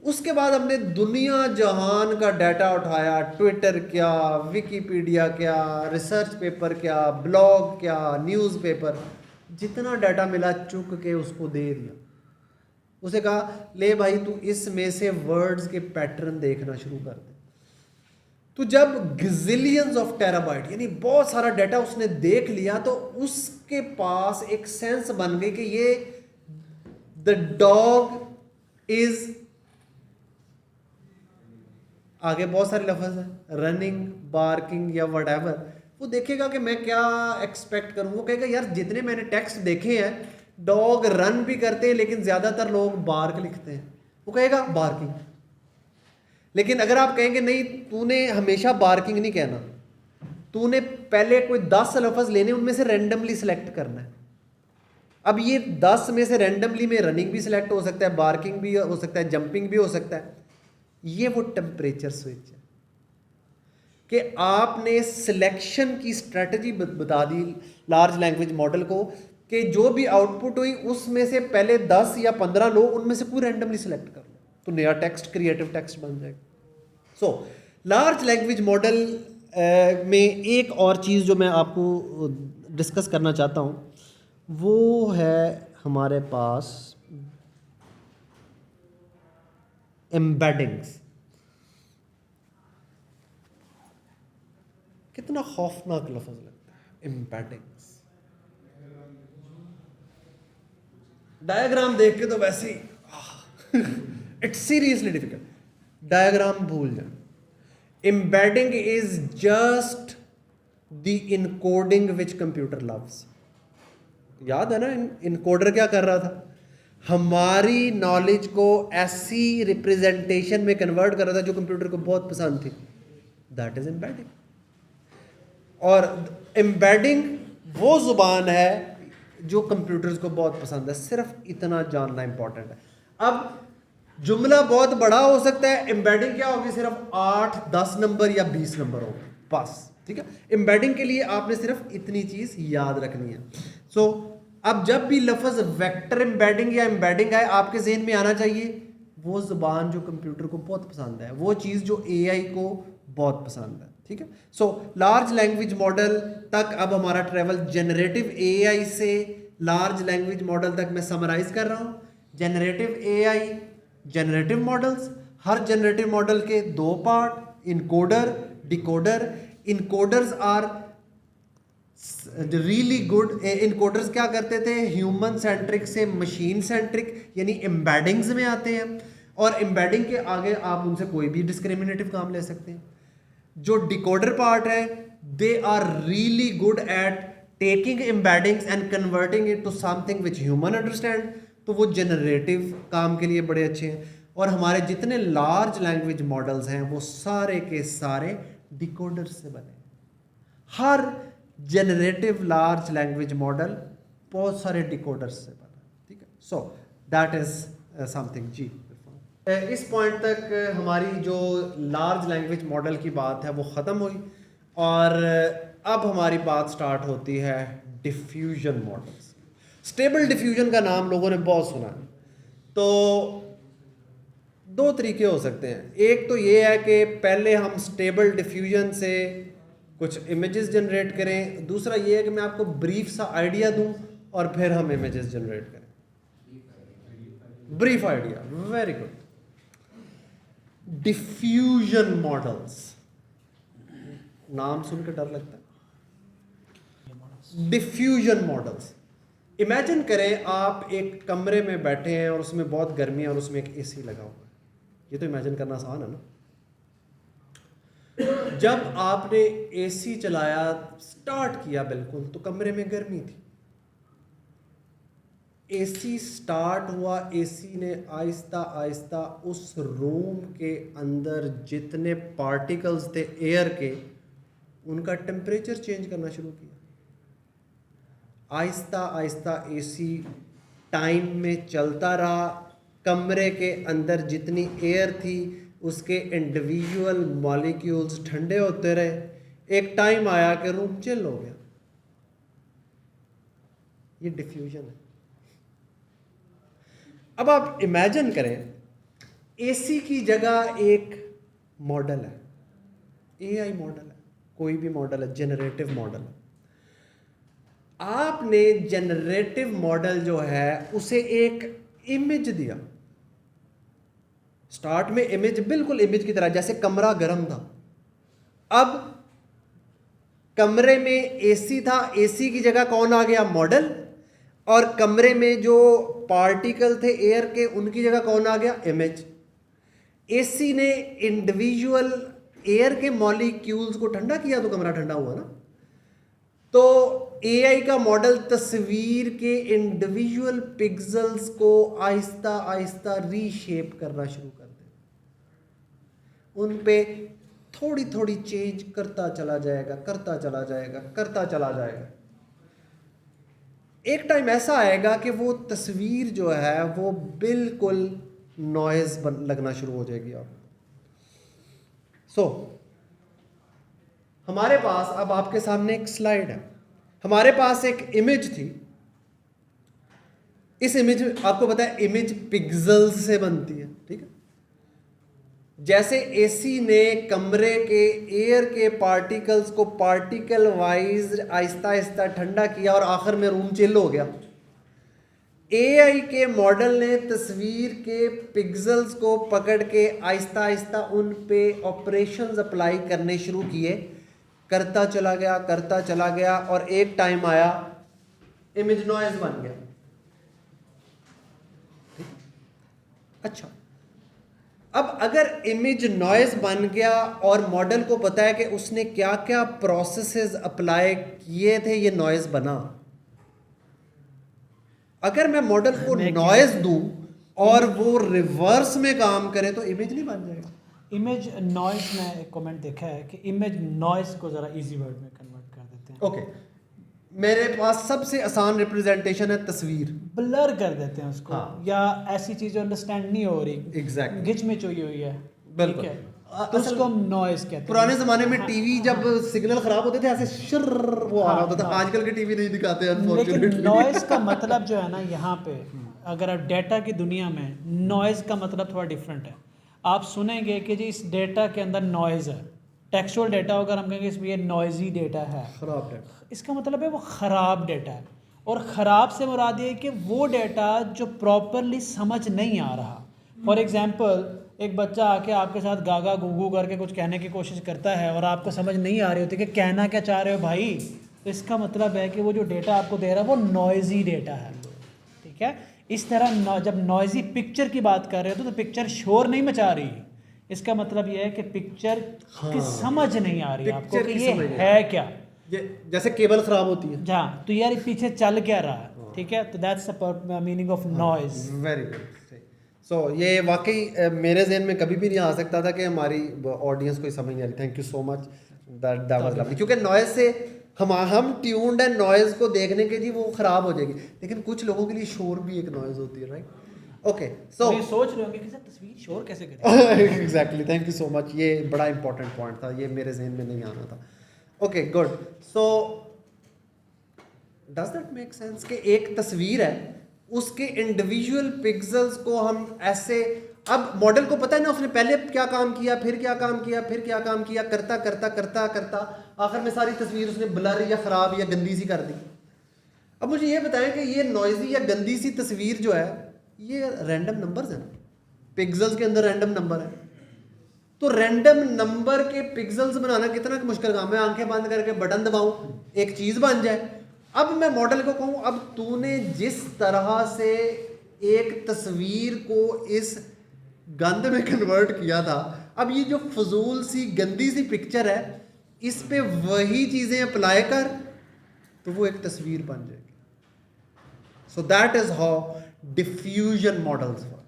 उसके बाद हमने दुनिया जहान का डाटा उठाया, ट्विटर क्या, विकिपीडिया क्या, रिसर्च पेपर क्या, ब्लॉग क्या, न्यूज़पेपर, जितना डाटा मिला चुक के उसको दे दिया। उसे कहा ले भाई तू इसमें से वर्ड्स के पैटर्न देखना शुरू कर दे। तो जब गजिलियंस ऑफ टेराबाइट यानी बहुत सारा डाटा उसने देख लिया तो उसके पास एक सेंस बन गई कि ये द डॉग इज, आगे बहुत सारे लफ्ज हैं, रनिंग, बार्किंग या व्हाटएवर। वो देखेगा कि मैं क्या एक्सपेक्ट करूं। वो कहेगा यार जितने मैंने टेक्स्ट देखे हैं डॉग रन भी करते हैं, लेकिन ज़्यादातर लोग बार्क लिखते हैं, वो कहेगा बार्किंग। लेकिन अगर आप कहेंगे नहीं, तूने हमेशा बार्किंग नहीं कहना, तूने पहले कोई 10 लफ्ज़ लेने, उनमें से रैंडमली सिलेक्ट करना है। अब ये 10 में से रैंडमली में रनिंग भी सिलेक्ट हो सकता है, बार्किंग भी हो सकता है, जंपिंग भी हो सकता है। ये वो टेम्परेचर स्विच है कि आपने सिलेक्शन की स्ट्रेटजी बता दी लार्ज लैंग्वेज मॉडल को कि जो भी आउटपुट हुई उसमें से पहले 10 या 15 लो, उनमें से कोई रैंडमली सिलेक्ट कर लो, तो नया टेक्स्ट, क्रिएटिव टेक्स्ट बन जाएगा। सो लार्ज लैंग्वेज मॉडल में एक और चीज़ जो मैं आपको डिस्कस करना चाहता हूँ वो है हमारे पास एम्बेडिंग्स। कितना खौफनाक लफ्ज़ लगता है एम्बेडिंग्स। डायग्राम देख के तो वैसे ही इट्स सीरियसली डिफिकल्ट। डायग्राम भूल जाए। Embedding is just the encoding which computer loves. याद है ना इनकोडर क्या कर रहा था? हमारी नॉलेज को ऐसी रिप्रेजेंटेशन में कन्वर्ट कर रहा था जो कंप्यूटर को बहुत पसंद थी। That is embedding. और एम्बेडिंग वो जुबान है जो कंप्यूटर्स को बहुत पसंद है। सिर्फ इतना जानना इंपॉर्टेंट है। अब जुमला बहुत बड़ा हो सकता है, एम्बेडिंग क्या होगी? सिर्फ 8, 10 नंबर या 20 नंबर होगा बस, ठीक है। एम्बेडिंग के लिए आपने सिर्फ इतनी चीज याद रखनी है। सो अब जब भी लफ्ज वेक्टर एम्बेडिंग या एम्बेडिंग आए, आपके जहन में आना चाहिए वो जुबान जो कंप्यूटर को बहुत पसंद है, वो चीज़ जो एआई को बहुत पसंद है, ठीक है। सो लार्ज लैंग्वेज मॉडल तक अब हमारा ट्रेवल जेनरेटिव एआई से लार्ज लैंग्वेज मॉडल तक मैं समराइज कर रहा हूँ। जेनरेटिव एआई, जेनरेटिव मॉडल्स, हर जेनरेटिव मॉडल के 2 part, encoder, decoder. Encoders are really good. Encoders क्या करते थे? ह्यूमन सेंट्रिक से मशीन सेंट्रिक यानी एम्बेडिंग्स में आते हैं, और एम्बेडिंग के आगे आप उनसे कोई भी डिस्क्रिमिनेटिव काम ले सकते हैं। जो डिकोडर पार्ट है, they are really good at taking embeddings and converting it to something which human understand, तो वो जनरेटिव काम के लिए बड़े अच्छे हैं। और हमारे जितने लार्ज लैंग्वेज मॉडल्स हैं वो सारे के सारे डिकोडर से बने। हर जनरेटिव लार्ज लैंग्वेज मॉडल बहुत सारे डिकोडर्स से बना, ठीक है। So that is something. जी इस पॉइंट तक हमारी जो लार्ज लैंग्वेज मॉडल की बात है वो ख़त्म हुई, और अब हमारी बात स्टार्ट होती है डिफ्यूजन मॉडल्स। स्टेबल डिफ्यूजन का नाम लोगों ने बहुत सुना है। तो 2 तरीके हो सकते हैं। एक तो ये है कि पहले हम स्टेबल डिफ्यूजन से कुछ इमेजेस जनरेट करें, दूसरा ये है कि मैं आपको ब्रीफ सा आइडिया दूं और फिर हम इमेजेस जनरेट करें। Brief idea, very good. Diffusion models, नाम सुन के डर लगता है। डिफ्यूजन मॉडल्स, इमेजिन करें आप एक कमरे में बैठे हैं और उसमें बहुत गर्मी है और उसमें एक एसी लगा हुआ है। ये तो इमेजिन करना आसान है ना। जब आपने एसी चलाया, स्टार्ट किया बिल्कुल, तो कमरे में गर्मी थी। एसी स्टार्ट हुआ, एसी ने आहिस्ता आहिस्ता उस रूम के अंदर जितने पार्टिकल्स थे एयर के, उनका टेम्परेचर चेंज करना शुरू किया। आहिस्ता आहिस्ता एसी टाइम में चलता रहा। कमरे के अंदर जितनी एयर थी उसके इंडिविजुअल मॉलिक्यूल्स ठंडे होते रहे। एक टाइम आया कि रूम चिल हो गया। ये डिफ्यूजन है। अब आप इमेजिन करें एसी की जगह एक मॉडल है, एआई मॉडल है, कोई भी मॉडल है, जेनरेटिव मॉडल है। आपने जेनरेटिव मॉडल जो है उसे एक इमेज दिया। स्टार्ट में इमेज बिल्कुल इमेज की तरह, जैसे कमरा गर्म था। अब कमरे में एसी था, एसी की जगह कौन आ गया? मॉडल। और कमरे में जो पार्टिकल थे एयर के, उनकी जगह कौन आ गया? इमेज। एसी ने इंडिविजुअल एयर के मॉलिक्यूल्स को ठंडा किया तो कमरा ठंडा हुआ ना। तो एआई का मॉडल तस्वीर के इंडिविजुअल पिक्सेल्स को आहिस्ता आहिस्ता रीशेप करना शुरू कर दे, उन पे थोड़ी थोड़ी चेंज करता चला जाएगा, करता चला जाएगा, करता चला जाएगा। एक टाइम ऐसा आएगा कि वो तस्वीर जो है वो बिल्कुल नॉइज लगना शुरू हो जाएगी आपको। हमारे पास अब आपके सामने एक स्लाइड है, हमारे पास एक इमेज थी। इस इमेज में आपको पता है इमेज पिक्सेल्स से बनती है, ठीक है। जैसे एसी ने कमरे के एयर के पार्टिकल्स को पार्टिकल वाइज आहिस्ता आहिस्ता ठंडा किया और आखिर में रूम चिल हो गया, एआई के मॉडल ने तस्वीर के पिक्सेल्स को पकड़ के आहिस्ता आहिस्ता उन पे ऑपरेशंस अप्लाई करने शुरू किए, करता चला गया, करता चला गया, और एक टाइम आया इमेज नॉइज बन गया। अच्छा, अब अगर इमेज नॉइज बन गया और मॉडल को पता है कि उसने क्या क्या प्रोसेसेस अप्लाई किए थे ये नॉइज बना, अगर मैं मॉडल को नॉइज दूं और वो रिवर्स में काम करे तो इमेज नहीं बन जाएगा। इमेज नॉइज में एक कमेंट देखा है कि इमेज नॉइज को ज़रा इजी वर्ड में कन्वर्ट कर देते हैं। ओके, मेरे पास सबसे आसान रिप्रेजेंटेशन है तस्वीर, ब्लर कर देते हैं उसको। हाँ। या ऐसी चीज़ें अंडरस्टैंड नहीं हो रही, एग्जैक्टली गिच में चुई हुई है, बिल्कुल। ठीक है, तो उसको हम नॉइज कहते हैं। पुराने जमाने में टीवी जब सिग्नल खराब होते थे ऐसे शिर्र वो आ रहा होता था, आजकल के टीवी नहीं दिखाते लेकिन अनफॉर्चुनेटली। नॉइज का मतलब जो है ना, यहाँ पे अगर आप डेटा की दुनिया में, नॉइज का मतलब थोड़ा डिफरेंट है। आप सुनेंगे कि जी इस डेटा के अंदर नॉइज है, टेक्सचुअल डेटा होगा, हम कहेंगे इसमें ये नॉइजी डेटा है, खराब डेटा, इसका मतलब है वो ख़राब डेटा है। और ख़राब से मुराद ये है कि वो डेटा जो प्रॉपरली समझ नहीं आ रहा। फॉर एग्जांपल, एक बच्चा आके आपके साथ गागा गुगू करके कुछ कहने की कोशिश करता है और आपको समझ नहीं आ रही होती कि कहना क्या चाह रहे हो भाई, तो इसका मतलब है कि वो जो डेटा आपको दे रहा है वो नॉइजी डेटा है, ठीक है। इस तरह जब नॉइजी पिक्चर की बात कर रहे हो तो पिक्चर शोर नहीं मचा रही, इसका मतलब ये है कि पिक्चर की समझ नहीं आ रही आपको कि ये है क्या, ये जैसे केबल खराब होती है, हाँ, तो यार पीछे चल क्या रहा है, ठीक है। तो that's the meaning of noise. Very good. So ये वाकई मेरे जहन में कभी भी नहीं आ सकता था कि हमारी ऑडियंस को समझ नहीं आ रही। Thank you so much, that was lovely. क्योंकि नॉइज से हम ट्यून्ड है नॉइज को देखने के जी वो खराब हो जाएगी, लेकिन कुछ लोगों के लिए शोर भी एक नॉइज होती है, राइट। ओके, सो ये सोच रहे होंगे कि सर तस्वीर शोर कैसे करें। Exactly, thank you so much, ये बड़ा इंपॉर्टेंट पॉइंट था, ये मेरे जहन में नहीं आना था। Okay good. So does that make sense कि एक तस्वीर है, उसके इंडिविजुअल पिक्सेल्स को हम ऐसे, अब मॉडल को पता है ना उसने पहले क्या काम किया, फिर क्या काम किया, फिर क्या काम किया, करता करता करता करता आखिर में सारी तस्वीर उसने ब्लर या ख़राब या गंदी सी कर दी। अब मुझे ये बताएं कि ये नॉइजी या गंदी सी तस्वीर जो है ये रैंडम नंबर्स हैं, पिक्सेल्स के अंदर रैंडम नंबर है, तो रैंडम नंबर के पिक्सेल्स बनाना कितना मुश्किल काम है। आंखें बंद करके बटन दबाऊं एक चीज़ बन जाए। अब मैं मॉडल को कहूँ, अब तूने जिस तरह से एक तस्वीर को इस गंद में कन्वर्ट किया था, अब ये जो फजूल सी गंदी सी पिक्चर है इस पे वही चीज़ें अप्लाई कर तो वो एक तस्वीर बन जाएगी। So that is how diffusion models work,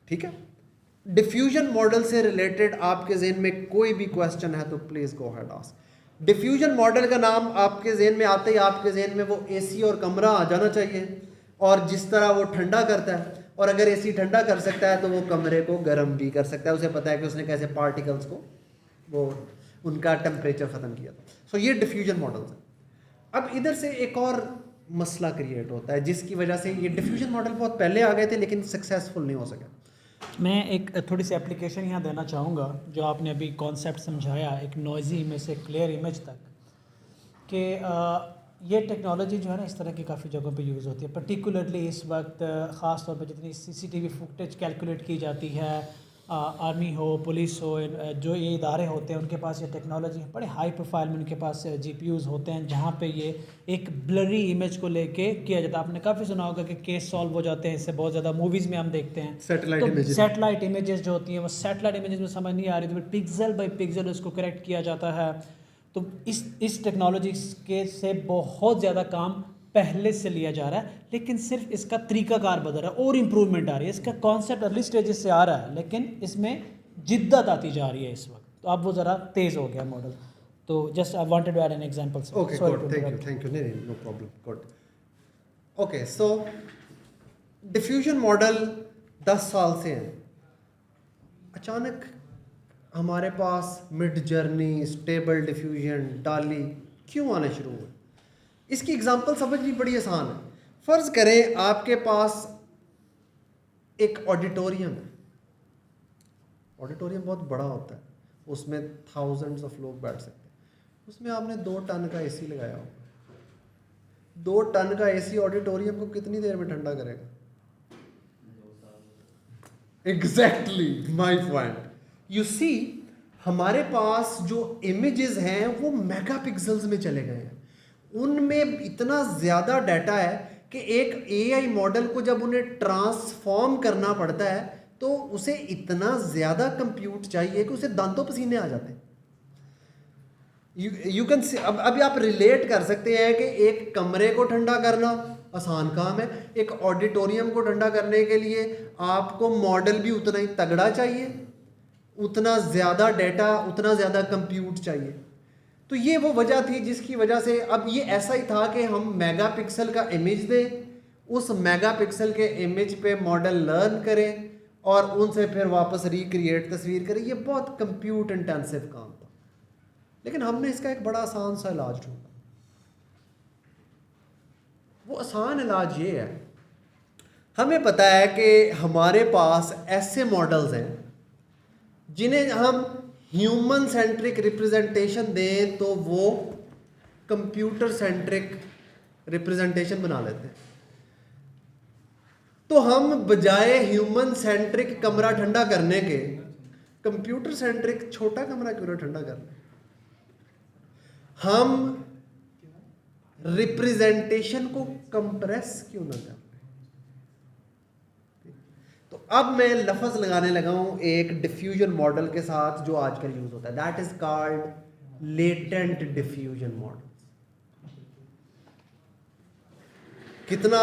ठीक है। डिफ्यूजन मॉडल से रिलेटेड आपके जहन में कोई भी क्वेश्चन है तो please go ahead ask. Diffusion model का नाम आपके जहन में आते ही आपके जहन में वो एसी और कमरा आ जाना चाहिए, और जिस तरह वो ठंडा करता है, और अगर एसी ठंडा कर सकता है तो वो कमरे को गर्म भी कर सकता है। उसे पता है कि उसने कैसे पार्टिकल्स को वो उनका टेम्परेचर ख़त्म किया था। सो ये डिफ्यूजन मॉडल्स है। अब इधर से एक और मसला क्रिएट होता है जिसकी वजह से ये डिफ्यूजन मॉडल बहुत पहले आ गए थे लेकिन सक्सेसफुल नहीं हो सके। मैं एक थोड़ी सी एप्लीकेशन यहाँ देना चाहूँगा, जो आपने अभी कॉन्सेप्ट समझाया एक नॉइजी इमेज से क्लियर इमेज तक, कि ये टेक्नोलॉजी जो है ना इस तरह की काफ़ी जगहों पे यूज़ होती है। पर्टिकुलरली इस वक्त ख़ास तौर पे जितनी सीसीटीवी फुटेज कैलकुलेट की जाती है, आर्मी हो, पुलिस हो, जो ये इदारे होते हैं उनके पास ये टेक्नोलॉजी बड़े हाई प्रोफाइल में उनके पास GPUs होते हैं, जहाँ पे ये एक ब्लरी इमेज को लेके किया जाता है। आपने काफ़ी सुना होगा कि केस सॉल्व हो जाते हैं इससे, बहुत ज़्यादा मूवीज़ में हम देखते हैं। सैटेलाइट इमेजेस जो होती हैं वो सैटेलाइट इमेजेस में समझ नहीं आ रही तो पिक्सल बाई पिक्सल उसको करेक्ट किया जाता है। तो इस टेक्नोलॉजी के से बहुत ज़्यादा काम पहले से लिया जा रहा है, लेकिन सिर्फ इसका तरीकाकार बदल रहा है और इम्प्रूवमेंट आ रही है। इसका कॉन्सेप्ट अर्ली स्टेजेस से आ रहा है, लेकिन इसमें जिद्दत आती जा रही है इस वक्त। तो अब वो ज़रा तेज़ हो गया मॉडल। तो just I wanted to add an example. Okay good, thank you नहीं no problem, good. Okay so diffusion model 10 साल से है, अचानक हमारे पास Midjourney, stable diffusion, DALL-E क्यों आने शुरू हुए? इसकी एग्जांपल समझनी बड़ी आसान है। फ़र्ज़ करें आपके पास एक ऑडिटोरियम है, ऑडिटोरियम बहुत बड़ा होता है, उसमें थाउजेंड्स ऑफ लोग बैठ सकते हैं। उसमें आपने 2 टन का एसी लगाया हो, 2 टन का एसी ऑडिटोरियम को कितनी देर में ठंडा करेगा? Exactly my point. You see हमारे पास जो इमेजेस हैं वो मेगापिक्सल्स में चले गए हैं, उनमें इतना ज़्यादा डाटा है कि एक एआई मॉडल को जब उन्हें ट्रांसफॉर्म करना पड़ता है तो उसे इतना ज़्यादा कंप्यूट चाहिए कि उसे दांतों पसीने आ जाते हैं। यू कैन सी, अब अभी आप रिलेट कर सकते हैं कि एक कमरे को ठंडा करना आसान काम है, एक ऑडिटोरियम को ठंडा करने के लिए आपको मॉडल भी उतना ही तगड़ा चाहिए, उतना ज़्यादा डाटा, उतना ज़्यादा कंप्यूट चाहिए। तो ये वो वजह थी जिसकी वजह से अब ये ऐसा ही था कि हम मेगापिक्सल का इमेज दें, उस मेगापिक्सल के इमेज पे मॉडल लर्न करें और उनसे फिर वापस रिक्रिएट तस्वीर करें। ये बहुत कंप्यूट इंटेंसिव काम था, लेकिन हमने इसका एक बड़ा आसान सा इलाज ढूंढा। वो आसान इलाज ये है, हमें पता है कि हमारे पास ऐसे मॉडल्स हैं जिन्हें हम ह्यूमन सेंट्रिक रिप्रेजेंटेशन दें तो वो कंप्यूटर सेंट्रिक रिप्रेजेंटेशन बना लेते हैं। तो हम बजाय ह्यूमन सेंट्रिक कमरा ठंडा करने के कंप्यूटर सेंट्रिक छोटा कमरा क्यों ना ठंडा कर लें? हम रिप्रेजेंटेशन को कंप्रेस क्यों ना कर? तो अब मैं लफ्ज़ लगाने लगा हूं एक डिफ्यूजन मॉडल के साथ जो आजकल यूज होता है, that is called latent diffusion model. कितना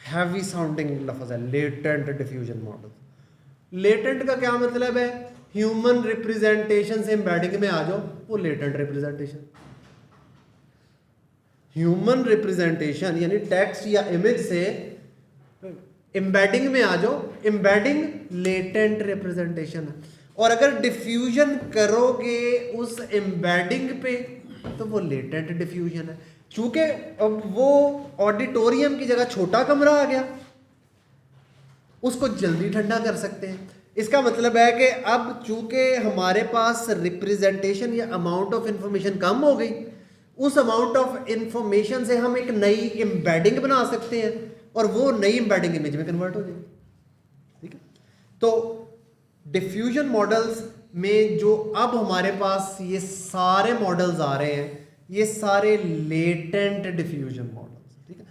हैवी साउंडिंग लफ्ज़ है लेटेंट डिफ्यूजन मॉडल। लेटेंट का क्या मतलब है? ह्यूमन रिप्रेजेंटेशन से एम्बेडिंग में आ जाओ, वो लेटेंट रिप्रेजेंटेशन। ह्यूमन रिप्रेजेंटेशन यानी टेक्स्ट या इमेज से एम्बेडिंग में आ जाओ, एम्बेडिंग लेटेंट रिप्रेजेंटेशन है। और अगर डिफ्यूजन करोगे उस एम्बेडिंग पे तो वो लेटेंट डिफ्यूजन है। चूंकि अब वो ऑडिटोरियम की जगह छोटा कमरा आ गया, उसको जल्दी ठंडा कर सकते हैं। इसका मतलब है कि अब चूंकि हमारे पास रिप्रेजेंटेशन या अमाउंट ऑफ इंफॉर्मेशन कम हो गई, उस अमाउंट ऑफ इंफॉर्मेशन से हम एक नई एम्बेडिंग बना सकते हैं और वो नई एम्बेडिंग इमेज में कन्वर्ट हो जाएगी। ठीक है, तो डिफ्यूजन मॉडल्स में जो अब हमारे पास ये सारे मॉडल्स आ रहे हैं, ये सारे लेटेंट डिफ्यूजन मॉडल्स। ठीक है,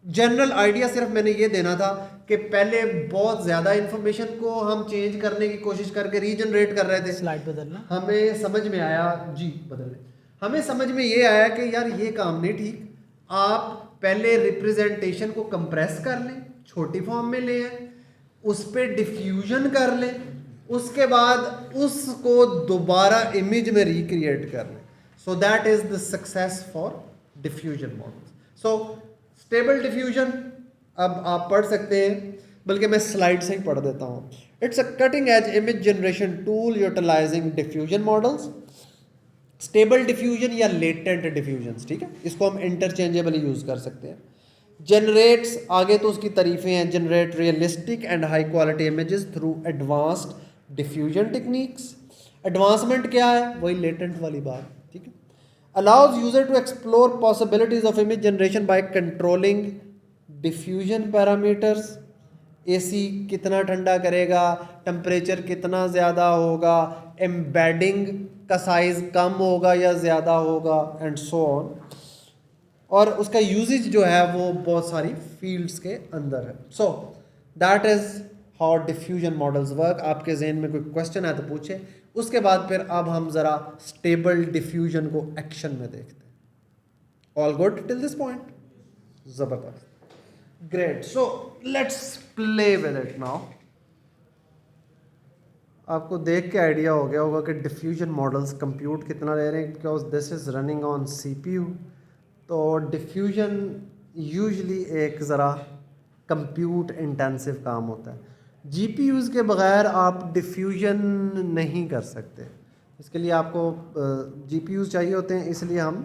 जनरल आइडिया सिर्फ मैंने ये देना था कि पहले बहुत ज़्यादा इंफॉर्मेशन को हम चेंज करने की कोशिश करके रीजनरेट कर रहे थे। स्लाइड बदलना, हमें समझ में आया जी, बदल हमें समझ में ये आया कि यार ये काम नहीं ठीक। आप पहले रिप्रेजेंटेशन को कंप्रेस कर लें, छोटी फॉर्म में ले आए, उस पर डिफ्यूजन कर लें, उसके बाद उसको दोबारा इमेज में रिक्रिएट कर लें। सो that is the success for diffusion models. So stable diffusion अब आप पढ़ सकते हैं, बल्कि मैं स्लाइड से ही पढ़ देता हूँ। It's a cutting edge image generation tool utilising diffusion models. Stable diffusion या लेटेंट डिफ्यूजन, ठीक है, इसको हम इंटरचेंजेबली यूज कर सकते हैं। जनरेट्स, आगे तो उसकी तारीफें हैं, generate realistic and high quality images through advanced diffusion techniques. Advancement क्या है? वही लेटेंट वाली बात। ठीक है, allows user to explore possibilities of image generation by controlling diffusion parameters. AC कितना ठंडा करेगा, टेम्परेचर कितना ज़्यादा होगा, एम्बेडिंग का साइज़ कम होगा या ज़्यादा होगा, एंड सो ऑन। और उसका यूजेज जो है वो बहुत सारी फील्ड्स के अंदर है। So that is how diffusion models work. आपके जहन में कोई क्वेश्चन है तो पूछे, उसके बाद फिर अब हम ज़रा स्टेबल डिफ्यूजन को एक्शन में देखते हैं। All good till this point? ज़बरदस्त, great. So let's play with it now. आपको देख के आइडिया हो गया होगा कि डिफ्यूजन मॉडल्स कंप्यूट कितना ले रहे हैं, because this is running on CPU। तो डिफ्यूजन यूजुअली एक ज़रा कंप्यूट इंटेंसिव काम होता है। GPUs के बगैर आप डिफ्यूजन नहीं कर सकते, इसके लिए आपको GPUs चाहिए होते हैं, इसलिए हम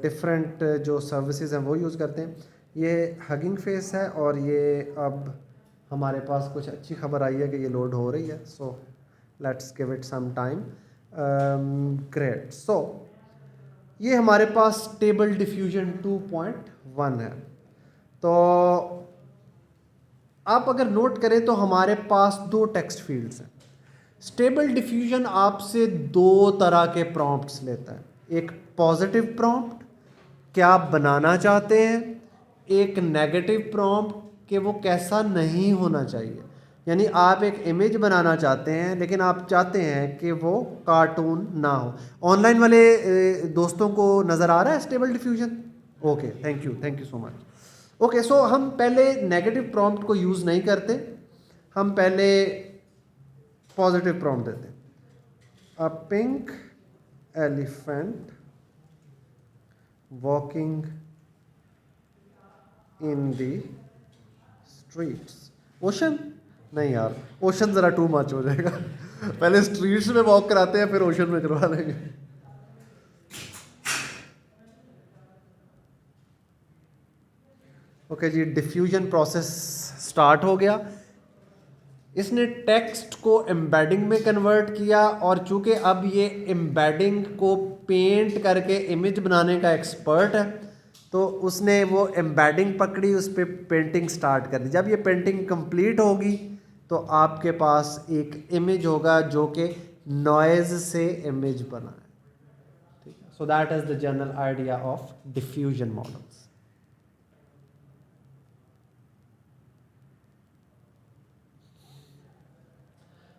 डिफरेंट जो सर्विसेज हैं वो यूज़ करते हैं। ये हगिंग फेस है और ये अब हमारे पास कुछ अच्छी खबर आई है कि ये लोड हो रही है। So let's give it some time. Great. So ये हमारे पास स्टेबल डिफ्यूजन 2.1 है। तो आप अगर नोट करें तो हमारे पास दो टेक्स्ट फील्ड्स हैं। स्टेबल डिफ्यूजन आपसे दो तरह के प्रॉम्प्ट्स लेता है, एक पॉजिटिव प्रॉम्प्ट क्या आप बनाना चाहते हैं, एक नेगेटिव प्रॉम्प्ट कि वो कैसा नहीं होना चाहिए। यानी आप एक इमेज बनाना चाहते हैं लेकिन आप चाहते हैं कि वो कार्टून ना हो। ऑनलाइन वाले दोस्तों को नज़र आ रहा है stable diffusion? Okay, thank you so much. Okay, so हम पहले नेगेटिव प्रॉम्प्ट को यूज़ नहीं करते, हम पहले पॉजिटिव प्रॉम्प्ट देते हैं। A pink elephant walking in the streets. Ocean नहीं यार, ओशन ज़रा टू मच हो जाएगा। पहले स्ट्रीट्स में वॉक कराते हैं फिर ओशन में करवा देंगे। ओके जी, डिफ्यूजन प्रोसेस स्टार्ट हो गया। इसने टेक्स्ट को एम्बेडिंग में कन्वर्ट किया और चूंकि अब ये एम्बेडिंग को पेंट करके इमेज बनाने का एक्सपर्ट है तो उसने वो एम्बेडिंग पकड़ी, उस पर पेंटिंग स्टार्ट कर दी। जब ये पेंटिंग कंप्लीट होगी तो आपके पास एक इमेज होगा जो कि नॉइज से इमेज बना है। ठीक है, so that is the general idea of diffusion models.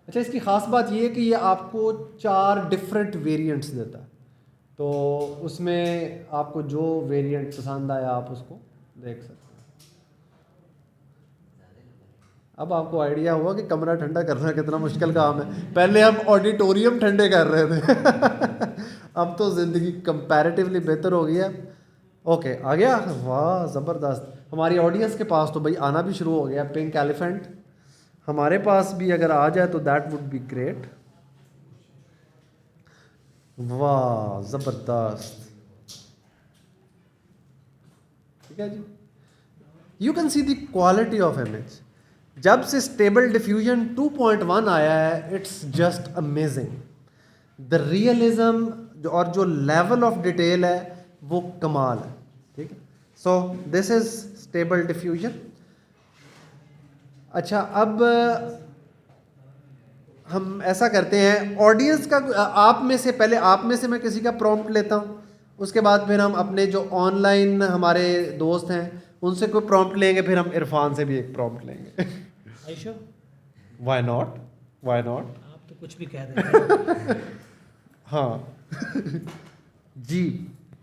अच्छा, इसकी ख़ास बात ये है कि ये आपको 4 डिफरेंट वेरिएंट्स देता है, तो उसमें आपको जो वेरिएंट पसंद आया आप उसको देख सकते हैं। अब आपको आइडिया हुआ कि कमरा ठंडा करना कितना मुश्किल काम है। पहले हम ऑडिटोरियम ठंडे कर रहे थे अब तो ज़िंदगी कंपैरेटिवली बेहतर हो गई है। ओके, आ गया? वाह ज़बरदस्त। हमारी ऑडियंस के पास तो भाई आना भी शुरू हो गया। पिंक एलिफेंट हमारे पास भी अगर आ जाए तो दैट वुड बी ग्रेट। वाह ज़बरदस्त, ठीक है जी। You can see the quality of image. जब से स्टेबल डिफ्यूजन 2.1 आया है, it's just amazing. The realism और जो लेवल ऑफ डिटेल है वो कमाल है। ठीक है, सो दिस इज स्टेबल डिफ्यूजन। अच्छा, अब हम ऐसा करते हैं, ऑडियंस का आप में से पहले आप में से मैं किसी का प्रॉम्प्ट लेता हूँ, उसके बाद फिर हम अपने जो ऑनलाइन हमारे दोस्त हैं उनसे कोई प्रॉम्प्ट लेंगे, फिर हम इरफान से भी एक प्रॉम्प्ट लेंगे। Ayesha, why not, why not. आप तो कुछ भी कह देते हैं। हाँ जी।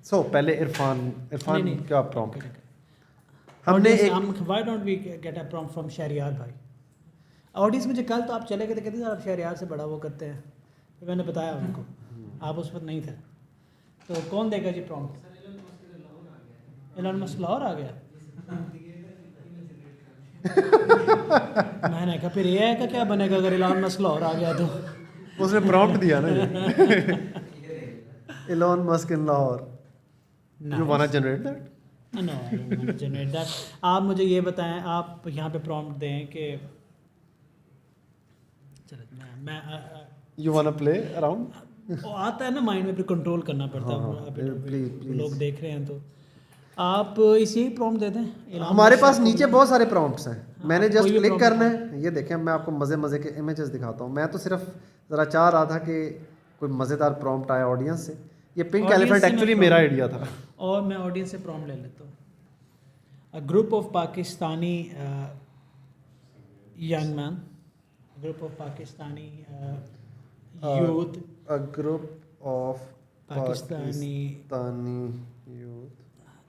सो पहले इरफान नहीं। क्या प्रॉम्प्ट हमने एक why don't we get a prompt from Shahriyar भाई। ऑडियंस मुझे कल तो आप चले गए थे, कहते थे आप शहरियार से बड़ा वो करते हैं, तो मैंने बताया उनको, आप उस वक्त नहीं थे। तो कौन देगा जी प्रॉम्प्ट? एलन मस्क लाहौर आ गया। मैंने कहा फिर ये का क्या बनेगा अगर एलन मस्क लाहौर आ गया तो? उसने प्रॉम्प्ट दिया ना Elon Musk in Lahore. You want to generate that? No, I don't want to generate that. आप मुझे ये बताएं, आप यहाँ पे प्रॉम्प्ट दें कि चलो मैं you want to play around? वो आता है ना माइंड में, फिर कंट्रोल करना पड़ता है। हाँ, प्लीज लोग देख रहे हैं तो आप इसी प्रॉम्प्ट दे दें। हमारे पास नीचे बहुत सारे प्रॉम्प्ट्स हैं, मैंने कोई जस्ट भी क्लिक prompt करना है। ये देखें, मैं आपको मज़े के इमेजेस दिखाता हूँ। मैं तो सिर्फ ज़रा चाह रहा था कि कोई मज़ेदार प्रॉम्प्ट आया ऑडियंस से। ये पिंक Audience एलिफेंट से मैं एक्चुअली मेरा आइडिया था। और मैं ऑडियंस से प्रॉम्प्ट ले लेता हूँ। A group of Pakistani young man, group of Pakistani youth, a group of Pakistani Pakistani youth,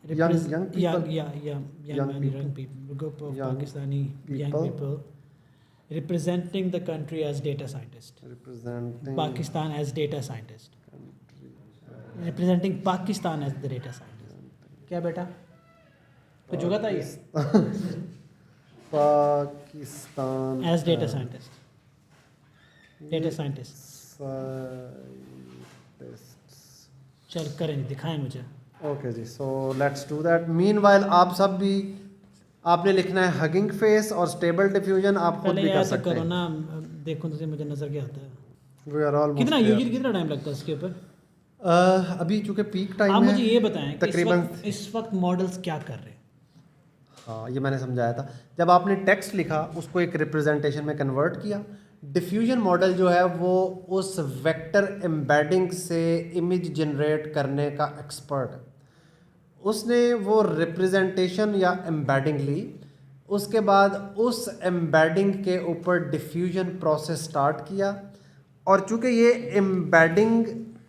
young people, young people, group of young Pakistani young people people representing the country as data scientist. representing Pakistan as data scientist. Representing Pakistan as the data scientist. क्या बेटा? कुछ होगा था ये? Pakistan As data scientist. Data scientist. scientists. चल करें, दिखाएं मुझे. ओके जी, so let's do that. Meanwhile आप सब भी, आपने लिखना है हगिंग फेस और स्टेबल डिफ्यूजन, आप खुद पहले भी कर याद सकते करो हैं. ना, देखो तो मुझे नजर क्या आता है. वी आर ऑलमोस्ट कितना यूजुअली कितना टाइम लगता है इसके ऊपर? अभी चूंकि पीक आप टाइम है, मुझे ये बताएं कि तकरीबन इस वक्त मॉडल्स क्या कर रहे हैं? हाँ ये मैंने समझाया था. जब आपने टेक्स्ट लिखा उसको एक रिप्रेजेंटेशन में कन्वर्ट किया. डिफ्यूजन मॉडल जो है वो उस वेक्टर एम्बेडिंग से इमेज जनरेट करने का एक्सपर्ट है. उसने वो रिप्रेजेंटेशन या एम्बेडिंग ली, उसके बाद उस एम्बेडिंग के ऊपर डिफ्यूजन प्रोसेस स्टार्ट किया. और चूंकि ये एम्बेडिंग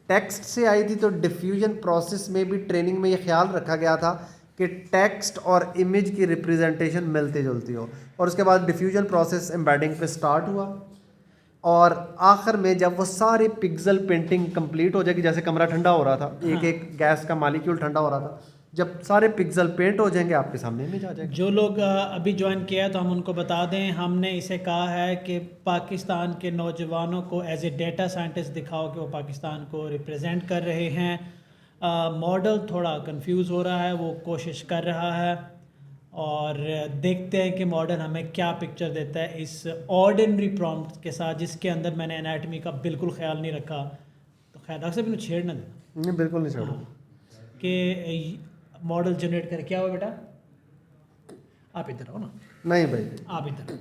टेक्स्ट से आई थी तो डिफ्यूजन प्रोसेस में भी ट्रेनिंग में ये ख्याल रखा गया था कि टेक्स्ट और इमेज की रिप्रेजेंटेशन मिलती जुलती हो. और उसके बाद डिफ्यूजन प्रोसेस एम्बेडिंग पे स्टार्ट हुआ और आखिर में जब वो सारी पिक्सल पेंटिंग कंप्लीट हो जाएगी, जैसे कमरा ठंडा हो रहा था, एक एक गैस का मालिक्यूल ठंडा हो रहा था, जब सारे पिक्सल पेंट हो जाएंगे आपके सामने इमेज आ जाएगी. जो लोग अभी ज्वाइन किया तो हम उनको बता दें, हमने इसे कहा है कि पाकिस्तान के नौजवानों को एज ए डेटा साइंटिस्ट दिखाओ कि वो पाकिस्तान को रिप्रेजेंट कर रहे हैं. मॉडल थोड़ा कंफ्यूज हो रहा है, वो कोशिश कर रहा है और देखते हैं कि मॉडल हमें क्या पिक्चर देता है इस ऑर्डिनरी प्रॉम्प्ट के साथ, जिसके अंदर मैंने एनाटमी का बिल्कुल ख्याल नहीं रखा. तो खैर डॉक्टर साहब इन्हें छेड़ना देना. नहीं बिल्कुल नहीं छोड़ो. कि मॉडल जनरेट कर क्या हुआ बेटा? आप इधर हो ना, नहीं भाई, आप इधर,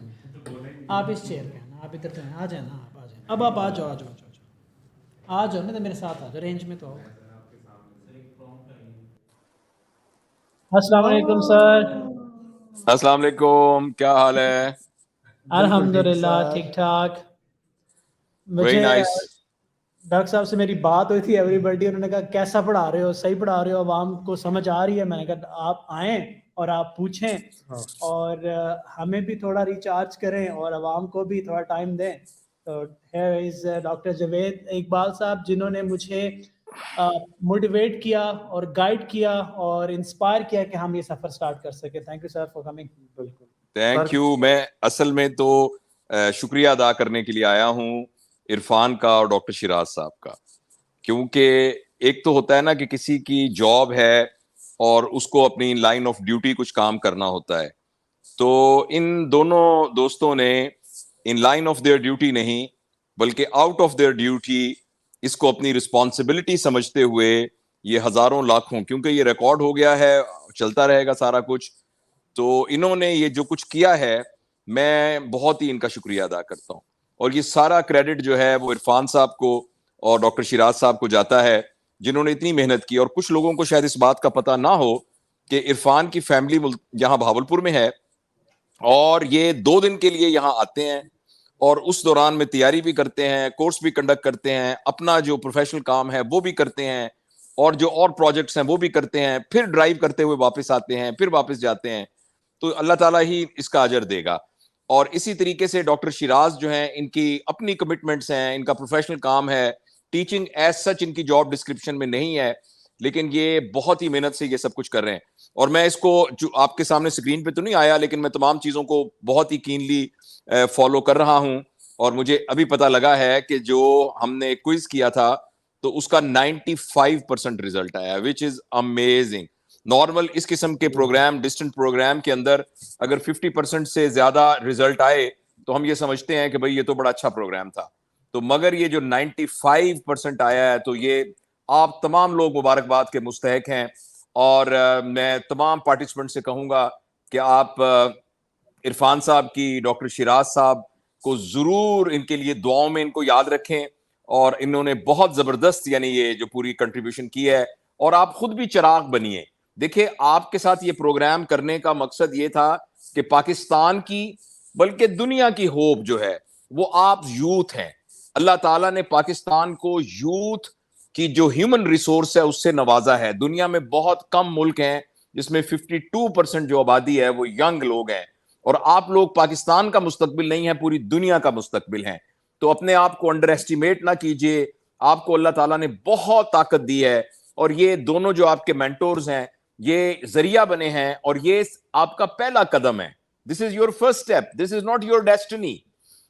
आप इस चेयर पे हैं ना, आप इधर तो हैं, आ जाए ना, आप आ जाए. अब आप आ जाओ, आ जाओ, आ जाओ, आ जाओ ना, तो मेरे साथ आ जाओ, रेंज में तो आओ. अस्सलाम वालेकुम सर. अस्सलाम वालेकुम, क्या हाल है? अल्हम्दुलिल्लाह ठीक ठाक. वेरी मुझे नाइस. डॉक्टर साहब से मेरी बात हुई थी, एवरीबॉडी, उन्होंने कहा कैसा पढ़ा रहे हो, सही पढ़ा रहे हो, आवाम को समझ आ रही है? मैंने कहा आप आएँ और आप पूछें हाँ. और हमें भी थोड़ा रिचार्ज करें और आवाम को भी थोड़ा टाइम दें. तो here is doctor Javed Iqbal साहब, जिन्होंने मुझे मोटिवेट किया और गाइड किया और इंस्पायर किया कि हम ये सफ़र स्टार्ट कर सके. Thank you sir for coming. बिल्कुल. Thank you. मैं असल में तो शुक्रिया अदा करने के लिए आया हूँ इरफान का और डॉक्टर शिराज साहब का, क्योंकि एक तो होता है ना कि किसी की जॉब है और उसको अपनी लाइन ऑफ ड्यूटी कुछ काम करना होता है. तो इन दोनों दोस्तों ने in line of their duty नहीं बल्कि आउट ऑफ देयर ड्यूटी इसको अपनी रिस्पॉन्सिबिलिटी समझते हुए ये हजारों लाखों, क्योंकि ये रिकॉर्ड हो गया है, चलता रहेगा सारा कुछ, तो इन्होंने ये जो कुछ किया है मैं बहुत ही इनका शुक्रिया अदा करता हूँ. और ये सारा क्रेडिट जो है वो इरफान साहब को और डॉक्टर शिराज साहब को जाता है, जिन्होंने इतनी मेहनत की. और कुछ लोगों को शायद इस बात का पता ना हो कि इरफान की फैमिली यहाँ भावलपुर में है और ये 2 दिन के लिए यहाँ आते हैं और उस दौरान में तैयारी भी करते हैं, कोर्स भी कंडक्ट करते हैं, अपना जो प्रोफेशनल काम है वो भी करते हैं और जो और प्रोजेक्ट्स हैं वो भी करते हैं, फिर ड्राइव करते हुए वापस आते हैं, फिर वापस जाते हैं. तो अल्लाह ताला ही इसका अजर देगा. और इसी तरीके से डॉक्टर शिराज जो हैं, इनकी अपनी कमिटमेंट्स हैं, इनका प्रोफेशनल काम है, टीचिंग एज सच इनकी जॉब डिस्क्रिप्शन में नहीं है, लेकिन ये बहुत ही मेहनत से ये सब कुछ कर रहे हैं. और मैं इसको जो आपके सामने स्क्रीन पे तो नहीं आया, लेकिन मैं तमाम चीजों को बहुत ही कीनली फॉलो कर रहा हूं. और मुझे अभी पता लगा है कि जो हमने क्विज किया था तो उसका 95% रिजल्ट आया, विच इज अमेजिंग. नॉर्मल इस किस्म के प्रोग्राम, डिस्टेंट प्रोग्राम के अंदर अगर 50% से ज्यादा रिजल्ट आए तो हम ये समझते हैं कि भाई ये तो बड़ा अच्छा प्रोग्राम था. तो मगर ये जो 95% आया है, तो ये आप तमाम लोग मुबारकबाद के मुस्तहक हैं. और मैं तमाम पार्टिसिपेंट से कहूंगा कि आप इरफान साहब की, डॉक्टर शिराज साहब को जरूर इनके लिए दुआओं में इनको याद रखें. और इन्होंने बहुत जबरदस्त यानी ये जो पूरी कंट्रीब्यूशन की है, और आप खुद भी चिराग बनिए. देखिए, आपके साथ ये प्रोग्राम करने का मकसद ये था कि पाकिस्तान की बल्कि दुनिया की होप जो है वो आप यूथ हैं. अल्लाह ताला ने पाकिस्तान को यूथ की जो ह्यूमन रिसोर्स है उससे नवाजा है। दुनिया में बहुत कम मुल्क हैं जिसमें 52% जो आबादी है वो यंग लोग हैं, और आप लोग पाकिस्तान का मुस्तकबिल नहीं है, पूरी दुनिया का मुस्तकबिल हैं। तो अपने आप को अंडर एस्टिमेट ना कीजिए, आपको अल्लाह ताला ने बहुत ताकत दी है, और ये दोनों जो आपके मेंटोर्स हैं ये जरिया बने हैं, और ये आपका पहला कदम है। This is your first step, this is not your destiny.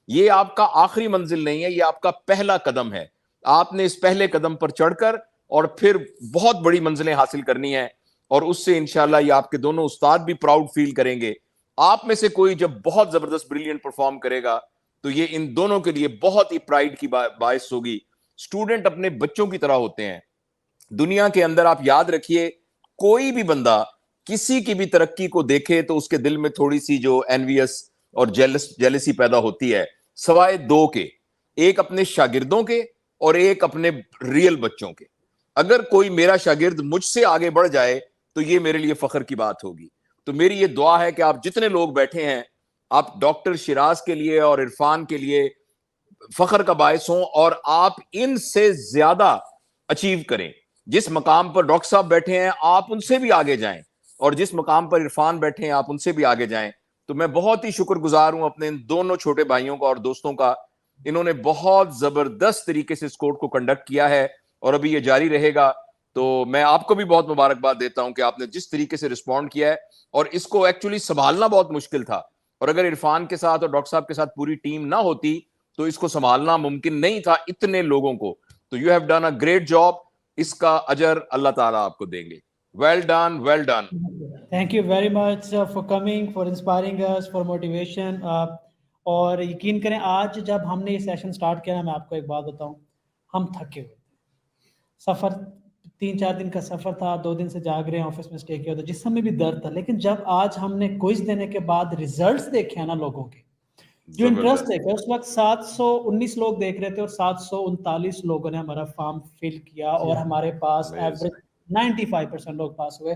ये आपका आखिरी मंजिल नहीं है, ये आपका पहला कदम है। आपने इस पहले कदम पर चढ़कर और फिर बहुत बड़ी मंजिलें हासिल करनी है, और उससे इंशाल्लाह ये आपके दोनों उस्ताद भी प्राउड फील करेंगे। आप में से कोई जब बहुत जबरदस्त ब्रिलियंट परफॉर्म करेगा तो ये इन दोनों के लिए बहुत ही प्राइड की बायस होगी। स्टूडेंट अपने बच्चों की तरह होते हैं दुनिया के अंदर। आप याद रखिए, कोई भी बंदा किसी की भी तरक्की को देखे तो उसके दिल में थोड़ी सी जो एनवियस और जेलसी पैदा होती है, सवाए दो के, एक अपने शागिर्दों के और एक अपने रियल बच्चों के। अगर कोई मेरा शागिर्द मुझसे आगे बढ़ जाए तो ये मेरे लिए फख्र की बात होगी। तो मेरी ये दुआ है कि आप जितने लोग बैठे हैं, आप डॉक्टर शिराज के लिए और इरफान के लिए फख्र का बायस हों, और आप इनसे ज्यादा अचीव करें। जिस मकाम पर डॉक्टर साहब बैठे हैं आप उनसे भी आगे जाएं, और जिस मकाम पर इरफान बैठे हैं आप उनसे भी आगे जाएं। तो मैं बहुत ही शुक्रगुजार हूं अपने इन दोनों छोटे भाइयों का और दोस्तों का। इन्होंने बहुत जबरदस्त तरीके से इस कोर्ट को कंडक्ट किया है, और अभी ये जारी रहेगा। तो मैं आपको भी बहुत मुबारकबाद देता हूं कि आपने जिस तरीके से रिस्पॉन्ड किया है, और इसको एक्चुअली संभालना बहुत मुश्किल था, और अगर इरफान के साथ और डॉक्टर साहब के साथ पूरी टीम ना होती तो इसको संभालना मुमकिन नहीं था इतने लोगों को। तो you have done a great job, इसका अजर अल्लाह ताला आपको देंगे। Well done, well done. Thank you very much for coming, for inspiring us, for motivation. और यकीन करें आज जब हमने ये सेशन स्टार्ट किया ना, मैं आपको एक बात बताऊं, हम थके हुए थे। सफ़र 3-4 दिन का सफ़र था, 2 दिन से जाग रहे हैं, ऑफिस में स्टे किया था, जिस समय भी दर्द था। लेकिन जब आज हमने क्विज देने के बाद रिजल्ट्स देखे हैं ना लोगों के, जो इंटरेस्ट देखे, उस वक्त 719 लोग देख रहे थे और 739 लोगों ने हमारा फॉर्म फिल किया, और हमारे पास एवरेज 95% लोग पास हुए।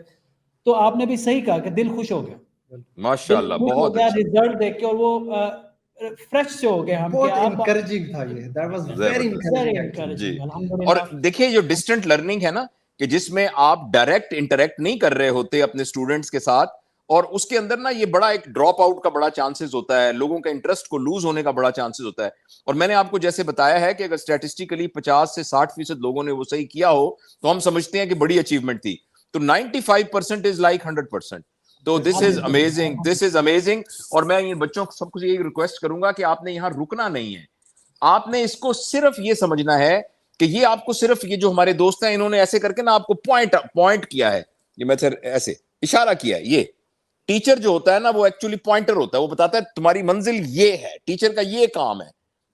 तो आपने भी सही कहा कि दिल खुश हो गया, माशाल्लाह, बहुत गया अच्छा, रिजल्ट देख के, और वो फ्रेश से हो गए हम। बहुत कि आप encouraging था ये, that was very encouraging actually। Ji. encouraging, और अल्हम्दुलिल्लाह। देखिए जो डिस्टेंट लर्निंग है ना, कि जिसमें आप डायरेक्ट इंटरेक्ट नहीं कर रहे होते अपने स्टूडेंट्स के साथ, और उसके अंदर ना ये बड़ा एक ड्रॉप आउट का बड़ा चांसेस होता है, लोगों का इंटरेस्ट को लूज होने का बड़ा चांसेस होता है। और मैंने आपको जैसे बताया है कि अगर स्टैटिस्टिकली 50 से 60% लोगों ने वो सही किया हो तो हम समझते हैं कि बड़ी अचीवमेंट थी। तो 95% इज लाइक 100%। तो this is amazing, this is amazing. और मैं इन बच्चों को सबको यही रिक्वेस्ट करूंगा कि आपने यहां रुकना नहीं है, आपने इसको सिर्फ ये समझना है कि ये आपको सिर्फ ये जो हमारे दोस्त हैं इन्होंने ऐसे करके ना आपको पॉइंट पॉइंट किया है, ये मेथड ऐसे इशारा किया है। ये टीचर जो होता है ना वो एक्चुअली पॉइंटर होता है, वो बताता है तुम्हारी मंजिल ये है, टीचर का ये काम है।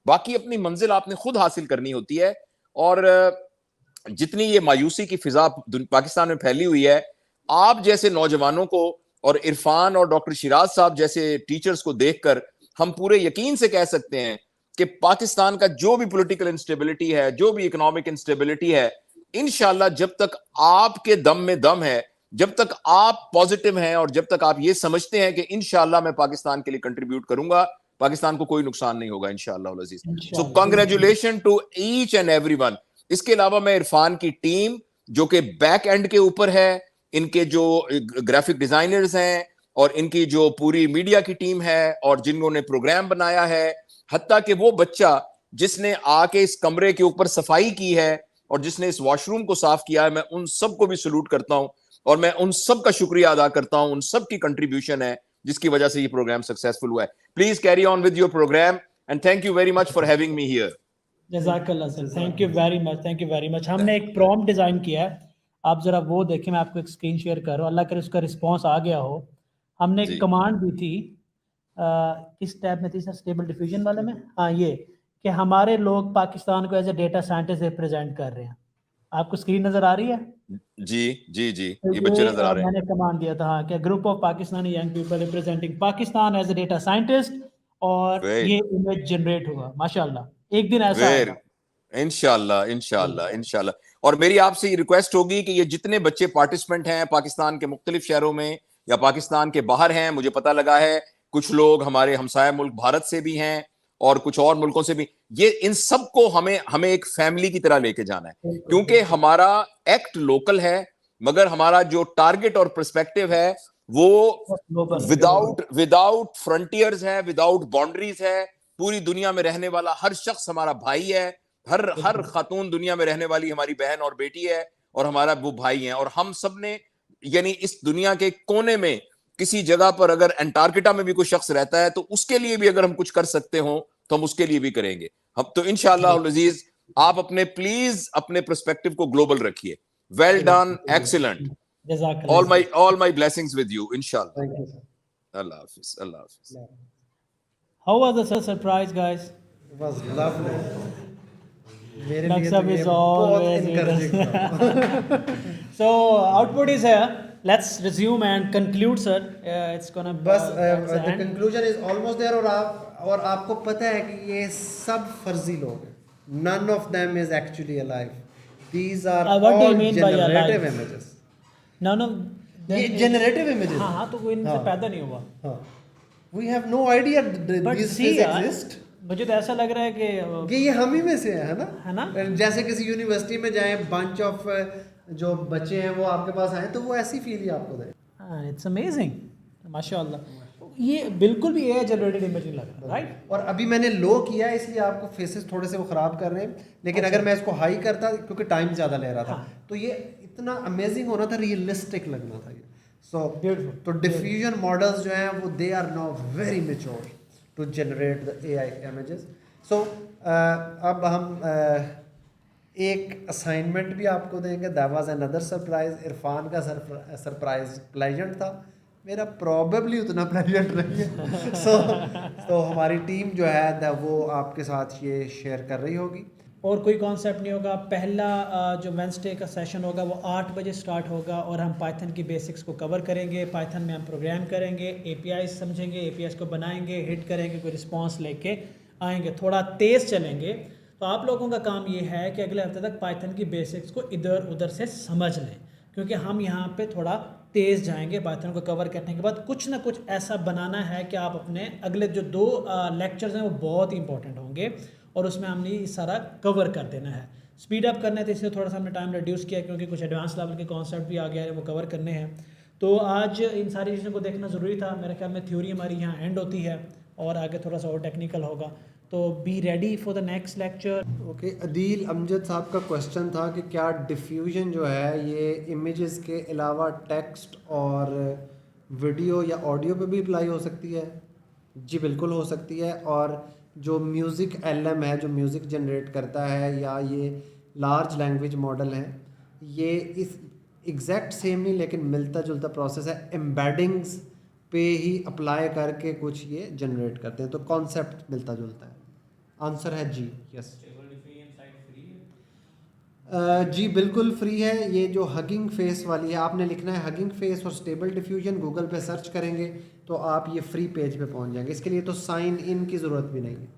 बाकी अपनी मंजिल आपने खुद हासिल करनी होती है। और जितनी ये मायूसी की फिजा पाकिस्तान में फैली हुई है, आप जैसे नौजवानों को और इरफान और डॉक्टर शिराज साहब जैसे टीचर्स को देखकर हम पूरे यकीन से कह सकते हैं कि पाकिस्तान का जो भी पॉलिटिकल इंस्टेबिलिटी है, जो भी इकोनॉमिक इंस्टेबिलिटी है, इंशाल्लाह जब तक आपके दम में दम है, जब तक आप पॉजिटिव हैं और जब तक आप ये समझते हैं कि इंशाल्लाह मैं पाकिस्तान के लिए कंट्रीब्यूट करूंगा, पाकिस्तान को कोई नुकसान नहीं होगा इंशाल्लाह अजीज। So congratulation to each and everyone. इसके अलावा मैं इरफान की टीम जो कि बैक एंड के ऊपर है, इनके जो ग्राफिक डिजाइनर्स हैं और इनकी जो पूरी मीडिया की टीम है और जिन्होंने प्रोग्राम बनाया है, हत्ता कि वो बच्चा जिसने आके इस कमरे के ऊपर सफाई की है और जिसने इस वॉशरूम को साफ किया है, मैं उन सबको भी सलूट करता हूं और मैं उन सब का शुक्रिया अदा करता हूं। उन सब की कंट्रीब्यूशन है जिसकी वजह से ये प्रोग्राम सक्सेसफुल हुआ है। Please carry on with your program and thank you very much for having me here. जज़ाकल्लाह sir, thank you very much, thank you very much. हमने एक प्रॉम्प्ट डिज़ाइन किया है, आप ज़रा वो देखें, मैं आपको एक स्क्रीन शेयर कर रहा हूँ, अल्लाह करे उसका रिस्पांस आ गया हो। हमने एक कमांड दी थी, किस टैब में थी सर, स्टेबल डिफ्यूजन वाले में, हाँ ये, कि हमारे लोग पाकिस्तान को as a data scientist represent कर रहे हैं। आपको स्क्रीन नज़र आ रही है? जी जी जी, तो ये बच्चे नजर आ रहे हैं। मैंने कमांड दिया था, हाँ, कि group of Pakistani young people representing Pakistan as a data scientist, और ये इमेज जनरेट हुआ माशाल्लाह। एक दिन ऐसा आएगा इंशाल्लाह इंशाल्लाह इंशाल्लाह। और मेरी आपसे ये रिक्वेस्ट होगी कि ये जितने बच्चे पार्टिसिपेंट हैं पाकिस्तान के मुख्तलिफ शहरों में या पाकिस्तान के बाहर हैं, मुझे पता लगा है कुछ लोग हमारे हमसाया मुल्क भारत से भी हैं और कुछ और मुल्कों से भी, ये इन सबको हमें एक फैमिली की तरह लेके जाना है, क्योंकि हमारा एक्ट लोकल है, मगर हमारा जो टारगेट और पर्सपेक्टिव है वो विदाउट फ्रंटियर्स है, विदाउट बाउंड्रीज है। पूरी दुनिया में रहने वाला हर शख्स हमारा भाई है, हर खातून दुनिया में रहने वाली हमारी बहन और बेटी है, और हमारा वो भाई है। और हम सब ने, यानी इस दुनिया के कोने में किसी जगह पर अगर अंटार्कटिका में भी कोई शख्स रहता है तो उसके लिए भी अगर हम कुछ कर सकते हो तो हम उसके लिए भी करेंगे। हम तो इंशाअल्लाह अजीज, आप प्लीज अपने पर्सपेक्टिव को ग्लोबल रखिए। Well done, excellent, all my blessings with you, inshallah. Thank you, sir. Allah Hafiz, Allah Hafiz. How was the surprise, guys? It was lovely. मेरे Dr. लिए Sahab तो ये is बहुत always encouraging था। So output is here. Let's resume and conclude, sir. It's gonna बस that's the the end. conclusion is almost there, और आपको पता है कि ये सब फर्जी लोग हैं. None of them is actually alive. These are What do you all mean by generative alive? images. None of them ये is- generative images. हाँ, तो कोई इनसे हाँ. पैदा नहीं हुआ. हाँ. We have no idea that But these see things यार, exist. मुझे तो ऐसा लग रहा है कि कि ये हम ही में से है ना? है ना? जैसे किसी यूनिवर्सिटी में जाएं, bunch of जो बच्चे हैं वो आपके पास आए तो वो ऐसी फील ही आपको दें. इट्स अमेजिंग, माशाल्लाह. ये बिल्कुल भी एआई जनरेटेड इमेज नहीं लग रहा, राइट? और अभी मैंने लो किया इसलिए आपको फेसेस थोड़े से वो ख़राब कर रहे हैं, लेकिन अगर मैं इसको हाई करता क्योंकि टाइम ज़्यादा ले रहा था तो ये इतना अमेजिंग होना था, रियलिस्टिक लगना था ये. सो तो डिफ्यूजन मॉडल्स जो हैं वो they are now very mature to generate the AI images. So अब हम एक असाइनमेंट भी आपको देंगे. That was another surprise. Irfan का सरप्राइज प्लेजेंट था, मेरा प्रॉबेबली उतना प्लेजेंट नहीं है. सो हमारी टीम जो है वो आपके साथ ये शेयर कर रही होगी. और कोई कॉन्सेप्ट नहीं होगा. पहला जो वेंसडे का सेशन होगा वो 8 बजे स्टार्ट होगा और हम पाइथन की बेसिक्स को कवर करेंगे. पाइथन में हम प्रोग्राम करेंगे, एपीआई समझेंगे, एपीआई को बनाएंगे, हिट करेंगे, कोई रिस्पांस लेके आएंगे. थोड़ा तेज़ चलेंगे. तो आप लोगों का काम ये है कि अगले हफ्ते तक पाइथन की बेसिक्स को इधर उधर से समझ लें, क्योंकि हम यहाँ पे थोड़ा तेज़ जाएंगे. पाइथन को कवर करने के बाद कुछ ना कुछ ऐसा बनाना है कि आप अपने अगले जो 2 लेक्चर्स हैं वो बहुत ही इंपॉर्टेंट होंगे और उसमें हमने ये सारा कवर कर देना है. स्पीड अप करना है तो इसलिए थोड़ा सा हमने टाइम रिड्यूस किया, क्योंकि कुछ एडवांस लेवल के कॉन्सेप्ट भी आ गया है वो कवर करने हैं. तो आज इन सारी चीज़ों को देखना ज़रूरी था. मेरे ख्याल में थ्योरी हमारी यहाँ एंड होती है और आगे थोड़ा सा और टेक्निकल होगा. तो be ready for the next lecture. Okay, Adeel Amjad साहब का क्वेश्चन था कि क्या डिफ्यूजन जो है ये इमेजेस के अलावा टेक्स्ट और वीडियो या ऑडियो पे भी अप्लाई हो सकती है? जी बिल्कुल हो सकती है. और जो म्यूज़िक एलएम है, जो म्यूज़िक जनरेट करता है, या ये लार्ज लैंग्वेज मॉडल है, ये इस एग्जैक्ट सेम नहीं लेकिन मिलता जुलता प्रोसेस है. एम्बेडिंग्स पे ही अप्लाई करके कुछ ये जनरेट करते हैं, तो कॉन्सेप्ट मिलता जुलता है. आंसर है जी, यस. जी बिल्कुल फ्री है. ये जो हगिंग फेस वाली है, आपने लिखना है हगिंग फेस और स्टेबल डिफ्यूजन, गूगल पे सर्च करेंगे तो आप ये फ्री पेज पे पहुंच जाएंगे. इसके लिए तो साइन इन की ज़रूरत भी नहीं है.